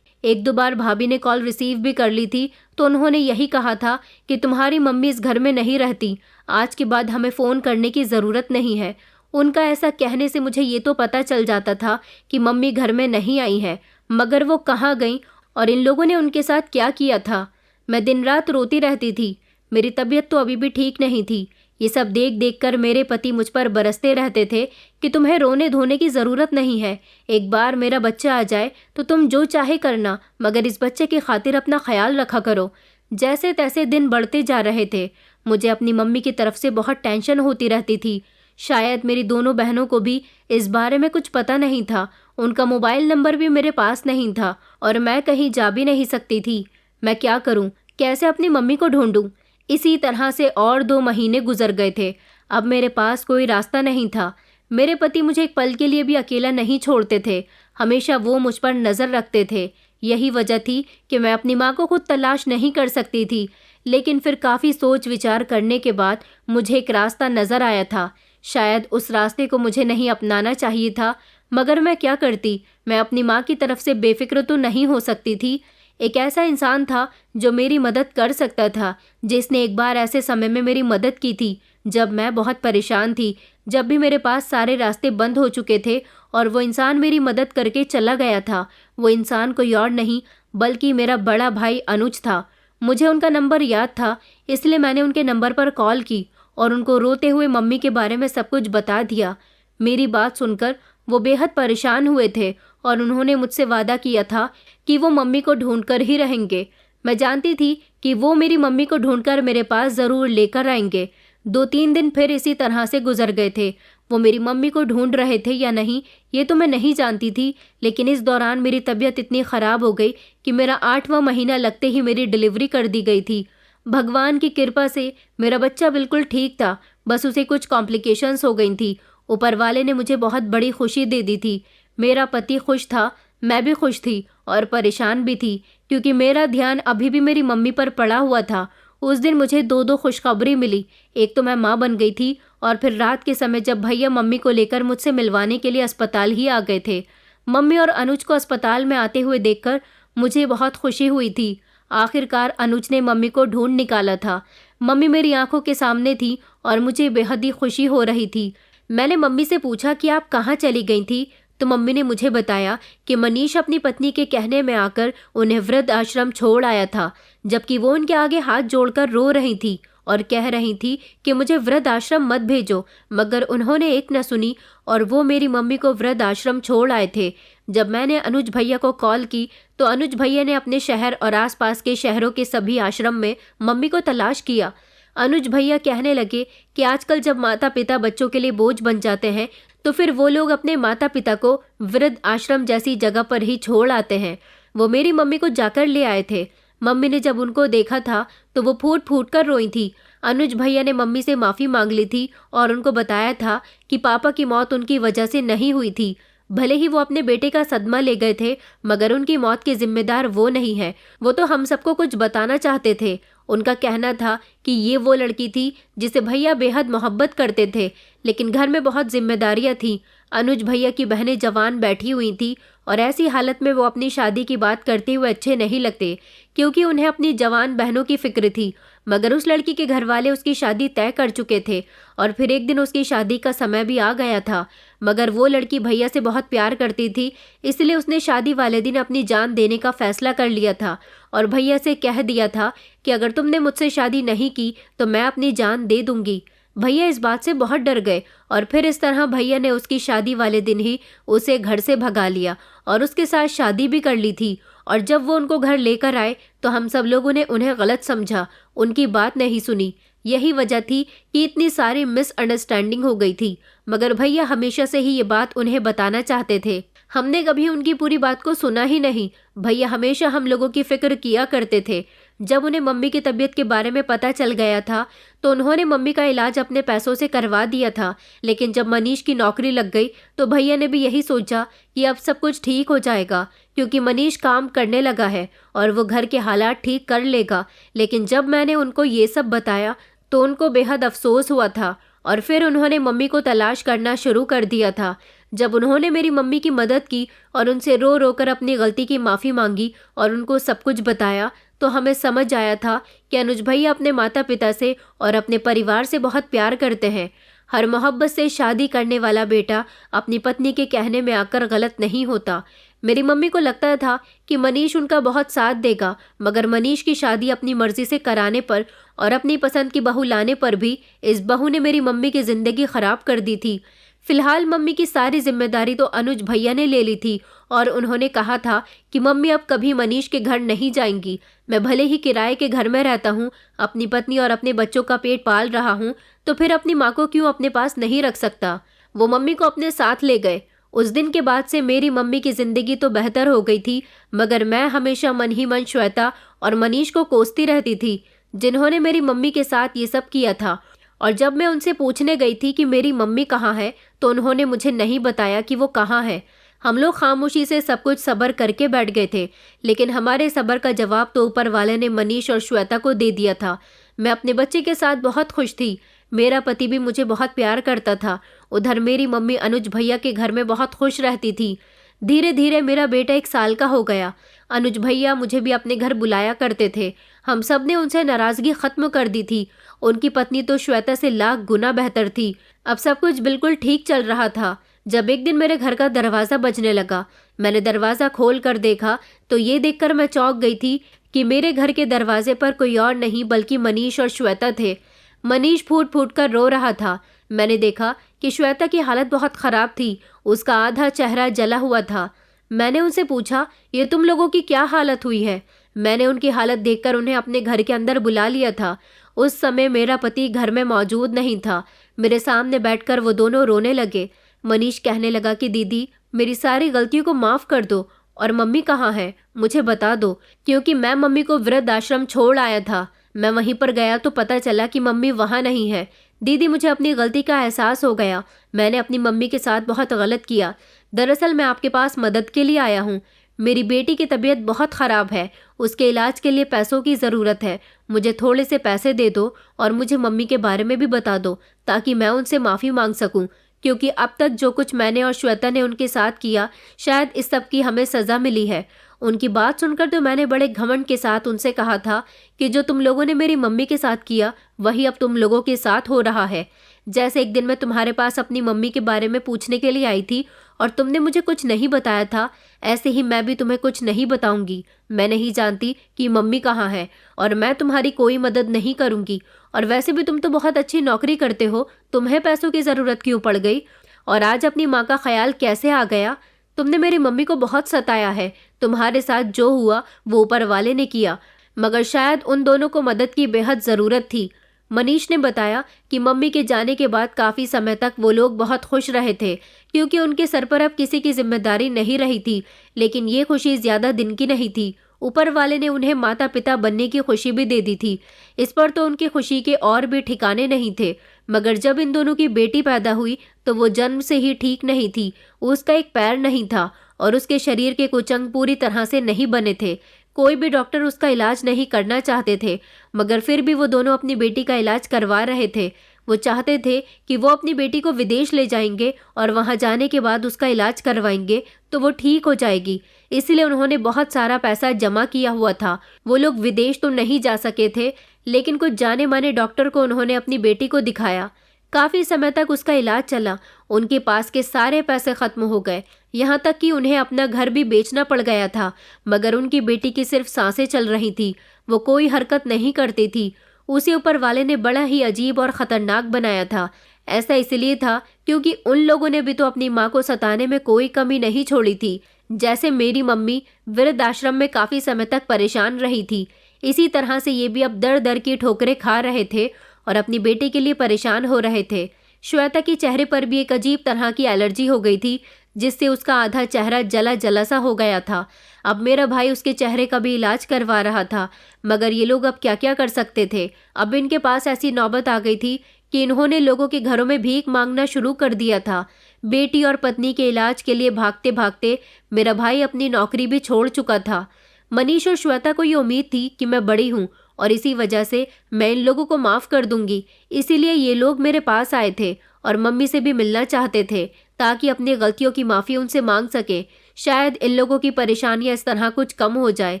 1-2 बार भाभी ने कॉल रिसीव भी कर ली थी तो उन्होंने यही कहा था कि तुम्हारी मम्मी इस घर में नहीं रहती, आज के बाद हमें फ़ोन करने की ज़रूरत नहीं है। उनका ऐसा कहने से मुझे ये तो पता चल जाता था कि मम्मी घर में नहीं आई है, मगर वो कहाँ गई और इन लोगों ने उनके साथ क्या किया था। मैं दिन रात रोती रहती थी। मेरी तबीयत तो अभी भी ठीक नहीं थी। ये सब देख देख कर मेरे पति मुझ पर बरसते रहते थे कि तुम्हें रोने धोने की ज़रूरत नहीं है। एक बार मेरा बच्चा आ जाए तो तुम जो चाहे करना, मगर इस बच्चे की खातिर अपना ख्याल रखा करो। जैसे तैसे दिन बढ़ते जा रहे थे। मुझे अपनी मम्मी की तरफ से बहुत टेंशन होती रहती थी। शायद मेरी दोनों बहनों को भी इस बारे में कुछ पता नहीं था। उनका मोबाइल नंबर भी मेरे पास नहीं था और मैं कहीं जा भी नहीं सकती थी। मैं क्या करूं? कैसे अपनी मम्मी को ढूंढूं? इसी तरह से और 2 महीने गुजर गए थे। अब मेरे पास कोई रास्ता नहीं था। मेरे पति मुझे एक पल के लिए भी अकेला नहीं छोड़ते थे। हमेशा वो मुझ पर नज़र रखते थे। यही वजह थी कि मैं अपनी माँ को खुद तलाश नहीं कर सकती थी। लेकिन फिर काफ़ी सोच विचार करने के बाद मुझे एक रास्ता नज़र आया था। शायद उस रास्ते को मुझे नहीं अपनाना चाहिए था, मगर मैं क्या करती? मैं अपनी माँ की तरफ से बेफिक्र तो नहीं हो सकती थी। एक ऐसा इंसान था जो मेरी मदद कर सकता था, जिसने एक बार ऐसे समय में मेरी मदद की थी जब मैं बहुत परेशान थी, जब भी मेरे पास सारे रास्ते बंद हो चुके थे, और वो इंसान मेरी मदद करके चला गया था। वो इंसान कोई और नहीं बल्कि मेरा बड़ा भाई अनुज था। मुझे उनका नंबर याद था, इसलिए मैंने उनके नंबर पर कॉल की और उनको रोते हुए मम्मी के बारे में सब कुछ बता दिया। मेरी बात सुनकर वो बेहद परेशान हुए थे और उन्होंने मुझसे वादा किया था कि वो मम्मी को ढूंढकर ही रहेंगे। मैं जानती थी कि वो मेरी मम्मी को ढूंढकर मेरे पास ज़रूर लेकर आएंगे। 2-3 दिन फिर इसी तरह से गुजर गए थे। वो मेरी मम्मी को ढूंढ रहे थे या नहीं ये तो मैं नहीं जानती थी, लेकिन इस दौरान मेरी तबीयत इतनी ख़राब हो गई कि मेरा 8वां महीना लगते ही मेरी डिलीवरी कर दी गई थी। भगवान की कृपा से मेरा बच्चा बिल्कुल ठीक था, बस उसे कुछ कॉम्प्लिकेशंस हो गई थी। ऊपर वाले ने मुझे बहुत बड़ी खुशी दे दी थी। मेरा पति खुश था, मैं भी खुश थी और परेशान भी थी, क्योंकि मेरा ध्यान अभी भी मेरी मम्मी पर पड़ा हुआ था। उस दिन मुझे दो दो खुशखबरी मिली। एक तो मैं माँ बन गई थी और फिर रात के समय जब भैया मम्मी को लेकर मुझसे मिलवाने के लिए अस्पताल ही आ गए थे। मम्मी और अनुज को अस्पताल में आते हुए देखकर मुझे बहुत खुशी हुई थी। आखिरकार अनुज ने मम्मी को ढूंढ निकाला था। मम्मी मेरी आंखों के सामने थी और मुझे बेहद ही खुशी हो रही थी। मैंने मम्मी से पूछा कि आप कहाँ चली गई थी, तो मम्मी ने मुझे बताया कि मनीष अपनी पत्नी के कहने में आकर उन्हें वृद्ध आश्रम छोड़ आया था, जबकि वो उनके आगे हाथ जोड़कर रो रही थी और कह रही थी कि मुझे वृद्ध आश्रम मत भेजो, मगर उन्होंने एक न सुनी और वो मेरी मम्मी को वृद्ध आश्रम छोड़ आए थे। जब मैंने अनुज भैया को कॉल की तो अनुज भैया ने अपने शहर और आसपास के शहरों के सभी आश्रम में मम्मी को तलाश किया। अनुज भैया कहने लगे कि आजकल जब माता पिता बच्चों के लिए बोझ बन जाते हैं तो फिर वो लोग अपने माता पिता को वृद्ध आश्रम जैसी जगह पर ही छोड़ आते हैं। वो मेरी मम्मी को जाकर ले आए थे। मम्मी ने जब उनको देखा था तो वो फूट फूट कर रोई थी। अनुज भैया ने मम्मी से माफ़ी मांग ली थी और उनको बताया था कि पापा की मौत उनकी वजह से नहीं हुई थी। भले ही वो अपने बेटे का सदमा ले गए थे, मगर उनकी मौत के जिम्मेदार वो नहीं है। वो तो हम सबको कुछ बताना चाहते थे। उनका कहना था कि ये वो लड़की थी जिसे भैया बेहद मोहब्बत करते थे, लेकिन घर में बहुत जिम्मेदारियां थीं। अनुज भैया की बहनें जवान बैठी हुई थी और ऐसी हालत में वो अपनी शादी की बात करते हुए अच्छे नहीं लगते, क्योंकि उन्हें अपनी जवान बहनों की फिक्र थी। मगर उस लड़की के घर वाले उसकी शादी तय कर चुके थे और फिर एक दिन उसकी शादी का समय भी आ गया था। मगर वो लड़की भैया से बहुत प्यार करती थी, इसलिए उसने शादी वाले दिन अपनी जान देने का फैसला कर लिया था और भैया से कह दिया था कि अगर तुमने मुझसे शादी नहीं की तो मैं अपनी जान दे दूंगी। भैया इस बात से बहुत डर गए और फिर इस तरह भैया ने उसकी शादी वाले दिन ही उसे घर से भगा लिया और उसके साथ शादी भी कर ली थी। और जब वो उनको घर लेकर आए तो हम सब लोगों ने उन्हें गलत समझा, उनकी बात नहीं सुनी। यही वजह थी कि इतनी सारी मिसअंडरस्टैंडिंग हो गई थी। मगर भैया हमेशा से ही ये बात उन्हें बताना चाहते थे। हमने कभी उनकी पूरी बात को सुना ही नहीं। भैया हमेशा हम लोगों की फिक्र किया करते थे। जब उन्हें मम्मी की तबीयत के बारे में पता चल गया था तो उन्होंने मम्मी का इलाज अपने पैसों से करवा दिया था। लेकिन जब मनीष की नौकरी लग गई तो भैया ने भी यही सोचा कि अब सब कुछ ठीक हो जाएगा, क्योंकि मनीष काम करने लगा है और वो घर के हालात ठीक कर लेगा। लेकिन जब मैंने उनको ये सब बताया तो उनको बेहद अफसोस हुआ था और फिर उन्होंने मम्मी को तलाश करना शुरू कर दिया था। जब उन्होंने मेरी मम्मी की मदद की और उनसे रो रो कर अपनी गलती की माफ़ी मांगी और उनको सब कुछ बताया तो हमें समझ आया था कि अनुज भैया अपने माता पिता से और अपने परिवार से बहुत प्यार करते हैं। हर मोहब्बत से शादी करने वाला बेटा अपनी पत्नी के कहने में आकर गलत नहीं होता। मेरी मम्मी को लगता था कि मनीष उनका बहुत साथ देगा, मगर मनीष की शादी अपनी मर्जी से कराने पर और अपनी पसंद की बहू लाने पर भी इस बहू ने मेरी मम्मी की ज़िंदगी ख़राब कर दी थी। फिलहाल मम्मी की सारी जिम्मेदारी तो अनुज भैया ने ले ली थी और उन्होंने कहा था कि मम्मी अब कभी मनीष के घर नहीं जाएंगी। मैं भले ही किराए के घर में रहता हूँ, अपनी पत्नी और अपने बच्चों का पेट पाल रहा हूँ, तो फिर अपनी माँ को क्यों अपने पास नहीं रख सकता। वो मम्मी को अपने साथ ले गए। उस दिन के बाद से मेरी मम्मी की ज़िंदगी तो बेहतर हो गई थी, मगर मैं हमेशा मन ही मन श्वेता और मनीष को कोसती रहती थी, जिन्होंने मेरी मम्मी के साथ ये सब किया था। और जब मैं उनसे पूछने गई थी कि मेरी मम्मी कहाँ है तो उन्होंने मुझे नहीं बताया कि वो कहाँ है। हम लोग खामोशी से सब कुछ सब्र करके बैठ गए थे, लेकिन हमारे सब्र का जवाब तो ऊपर वाले ने मनीष और श्वेता को दे दिया था। मैं अपने बच्चे के साथ बहुत खुश थी। मेरा पति भी मुझे बहुत प्यार करता था। उधर मेरी मम्मी अनुज भैया के घर में बहुत खुश रहती थी। धीरे धीरे मेरा बेटा 1 साल का हो गया। अनुज भैया मुझे भी अपने घर बुलाया करते थे। हम सब ने उनसे नाराज़गी ख़त्म कर दी थी। उनकी पत्नी तो श्वेता से लाख गुना बेहतर थी। अब सब कुछ बिल्कुल ठीक चल रहा था जब एक दिन मेरे घर का दरवाज़ा बजने लगा। मैंने दरवाज़ा खोल कर देखा तो ये देखकर मैं चौंक गई थी कि मेरे घर के दरवाजे पर कोई और नहीं बल्कि मनीष और श्वेता थे। मनीष फूट फूट कर रो रहा था। मैंने देखा कि श्वेता की हालत बहुत ख़राब थी। उसका आधा चेहरा जला हुआ था। मैंने उनसे पूछा, ये तुम लोगों की क्या हालत हुई है? मैंने उनकी हालत देखकर उन्हें अपने घर के अंदर बुला लिया था। उस समय मेरा पति घर में मौजूद नहीं था। मेरे सामने बैठकर वो दोनों रोने लगे। मनीष कहने लगा कि दीदी, मेरी सारी गलतियों को माफ़ कर दो और मम्मी कहाँ है मुझे बता दो, क्योंकि मैं मम्मी को वृद्ध आश्रम छोड़ आया था। मैं वहीं पर गया तो पता चला कि मम्मी वहाँ नहीं है। दीदी, मुझे अपनी गलती का एहसास हो गया। मैंने अपनी मम्मी के साथ बहुत गलत किया। दरअसल मैं आपके पास मदद के लिए आया हूँ। मेरी बेटी की तबीयत बहुत ख़राब है, उसके इलाज के लिए पैसों की ज़रूरत है। मुझे थोड़े से पैसे दे दो और मुझे मम्मी के बारे में भी बता दो ताकि मैं उनसे माफ़ी मांग सकूं, क्योंकि अब तक जो कुछ मैंने और श्वेता ने उनके साथ किया, शायद इस सब की हमें सज़ा मिली है। उनकी बात सुनकर तो मैंने बड़े घमंड के साथ उनसे कहा था कि जो तुम लोगों ने मेरी मम्मी के साथ किया वही अब तुम लोगों के साथ हो रहा है। जैसे एक दिन मैं तुम्हारे पास अपनी मम्मी के बारे में पूछने के लिए आई थी और तुमने मुझे कुछ नहीं बताया था, ऐसे ही मैं भी तुम्हें कुछ नहीं बताऊंगी। मैं नहीं जानती कि मम्मी कहाँ है और मैं तुम्हारी कोई मदद नहीं करूंगी। और वैसे भी तुम तो बहुत अच्छी नौकरी करते हो, तुम्हें पैसों की ज़रूरत क्यों पड़ गई? और आज अपनी माँ का ख्याल कैसे आ गया? तुमने मेरी मम्मी को बहुत सताया है। तुम्हारे साथ जो हुआ वो ऊपर वाले ने किया, मगर शायद उन दोनों को मदद की बेहद ज़रूरत थी। मनीष ने बताया कि मम्मी के जाने के बाद काफ़ी समय तक वो लोग बहुत खुश रहे थे, क्योंकि उनके सर पर अब किसी की जिम्मेदारी नहीं रही थी। लेकिन ये खुशी ज़्यादा दिन की नहीं थी। ऊपर वाले ने उन्हें माता पिता बनने की खुशी भी दे दी थी। इस पर तो उनकी खुशी के और भी ठिकाने नहीं थे। मगर जब इन दोनों की बेटी पैदा हुई तो वो जन्म से ही ठीक नहीं थी। उसका एक पैर नहीं था और उसके शरीर के कुछ अंग पूरी तरह से नहीं बने थे। कोई भी डॉक्टर उसका इलाज नहीं करना चाहते थे, मगर फिर भी वो दोनों अपनी बेटी का इलाज करवा रहे थे। वो चाहते थे कि वो अपनी बेटी को विदेश ले जाएंगे और वहां जाने के बाद उसका इलाज करवाएंगे तो वो ठीक हो जाएगी। इसलिए उन्होंने बहुत सारा पैसा जमा किया हुआ था। वो लोग विदेश तो नहीं जा सके थे, लेकिन कुछ जाने माने डॉक्टर को उन्होंने अपनी बेटी को दिखाया। काफ़ी समय तक उसका इलाज चला। उनके पास के सारे पैसे खत्म हो गए, यहाँ तक कि उन्हें अपना घर भी बेचना पड़ गया था। मगर उनकी बेटी की सिर्फ सांसें चल रही थी, वो कोई हरकत नहीं करती थी। उसे ऊपर वाले ने बड़ा ही अजीब और ख़तरनाक बनाया था। ऐसा इसलिए था क्योंकि उन लोगों ने भी तो अपनी माँ को सताने में कोई कमी नहीं छोड़ी थी। जैसे मेरी मम्मी वृद्धाश्रम में काफ़ी समय तक परेशान रही थी, इसी तरह से ये भी अब दर दर की ठोकरें खा रहे थे और अपनी बेटी के लिए परेशान हो रहे थे। श्वेता के चेहरे पर भी एक अजीब तरह की एलर्जी हो गई थी, जिससे उसका आधा चेहरा जला जला सा हो गया था। अब मेरा भाई उसके चेहरे का भी इलाज करवा रहा था, मगर ये लोग अब क्या क्या कर सकते थे। अब इनके पास ऐसी नौबत आ गई थी कि इन्होंने लोगों के घरों में भीख मांगना शुरू कर दिया था। बेटी और पत्नी के इलाज के लिए भागते भागते मेरा भाई अपनी नौकरी भी छोड़ चुका था। मनीष और श्वेता को ये उम्मीद थी कि मैं बड़ी हूँ और इसी वजह से मैं इन लोगों को माफ़ कर दूंगी, इसीलिए ये लोग मेरे पास आए थे और मम्मी से भी मिलना चाहते थे ताकि अपनी गलतियों की माफ़ी उनसे मांग सके। शायद इन लोगों की परेशानियां इस तरह कुछ कम हो जाए।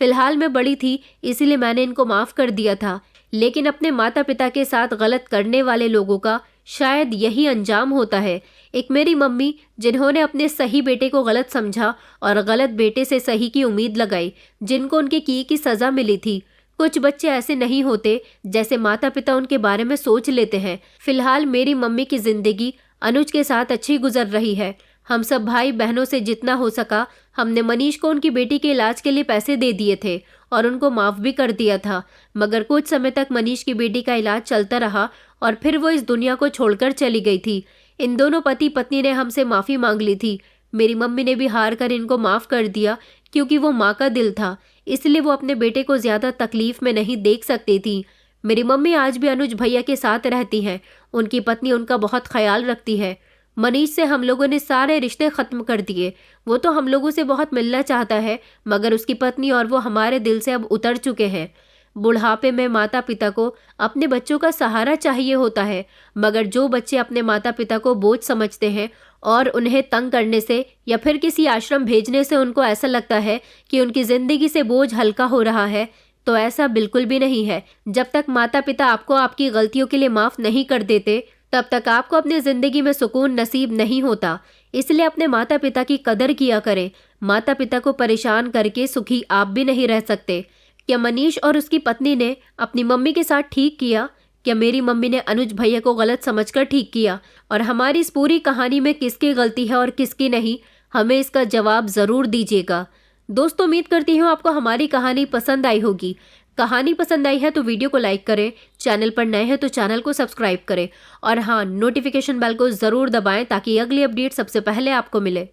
फिलहाल मैं बड़ी थी, इसीलिए मैंने इनको माफ़ कर दिया था, लेकिन अपने माता पिता के साथ गलत करने वाले लोगों का शायद यही अंजाम होता है। एक मेरी मम्मी जिन्होंने अपने सही बेटे को गलत समझा और गलत बेटे से सही की उम्मीद लगाई, जिनको उनके किए की सज़ा मिली थी। कुछ बच्चे ऐसे नहीं होते जैसे माता पिता उनके बारे में सोच लेते हैं। फिलहाल मेरी मम्मी की ज़िंदगी अनुज के साथ अच्छी गुजर रही है। हम सब भाई बहनों से जितना हो सका हमने मनीष को उनकी बेटी के इलाज के लिए पैसे दे दिए थे और उनको माफ़ भी कर दिया था। मगर कुछ समय तक मनीष की बेटी का इलाज चलता रहा और फिर वो इस दुनिया को छोड़कर चली गई थी। इन दोनों पति पत्नी ने हमसे माफ़ी मांग ली थी। मेरी मम्मी ने भी हार कर इनको माफ़ कर दिया, क्योंकि वो माँ का दिल था, इसलिए वो अपने बेटे को ज़्यादा तकलीफ में नहीं देख सकती थी। मेरी मम्मी आज भी अनुज भैया के साथ रहती हैं। उनकी पत्नी उनका बहुत ख्याल रखती है। मनीष से हम लोगों ने सारे रिश्ते ख़त्म कर दिए। वो तो हम लोगों से बहुत मिलना चाहता है, मगर उसकी पत्नी और वो हमारे दिल से अब उतर चुके हैं। बुढ़ापे में माता पिता को अपने बच्चों का सहारा चाहिए होता है, मगर जो बच्चे अपने माता पिता को बोझ समझते हैं और उन्हें तंग करने से या फिर किसी आश्रम भेजने से उनको ऐसा लगता है कि उनकी ज़िंदगी से बोझ हल्का हो रहा है, तो ऐसा बिल्कुल भी नहीं है। जब तक माता पिता आपको आपकी गलतियों के लिए माफ़ नहीं कर देते, तब तक आपको अपनी ज़िंदगी में सुकून नसीब नहीं होता। इसलिए अपने माता पिता की कदर किया करें। माता पिता को परेशान करके सुखी आप भी नहीं रह सकते। क्या मनीष और उसकी पत्नी ने अपनी मम्मी के साथ ठीक किया? क्या मेरी मम्मी ने अनुज भैया को गलत समझकर ठीक किया? और हमारी इस पूरी कहानी में किसकी गलती है और किसकी नहीं, हमें इसका जवाब ज़रूर दीजिएगा। दोस्तों, उम्मीद करती हूँ आपको हमारी कहानी पसंद आई होगी। कहानी पसंद आई है तो वीडियो को लाइक करें, चैनल पर नए हैं तो चैनल को सब्सक्राइब करें और हाँ, नोटिफिकेशन बेल को ज़रूर दबाएं ताकि अगली अपडेट सबसे पहले आपको मिले।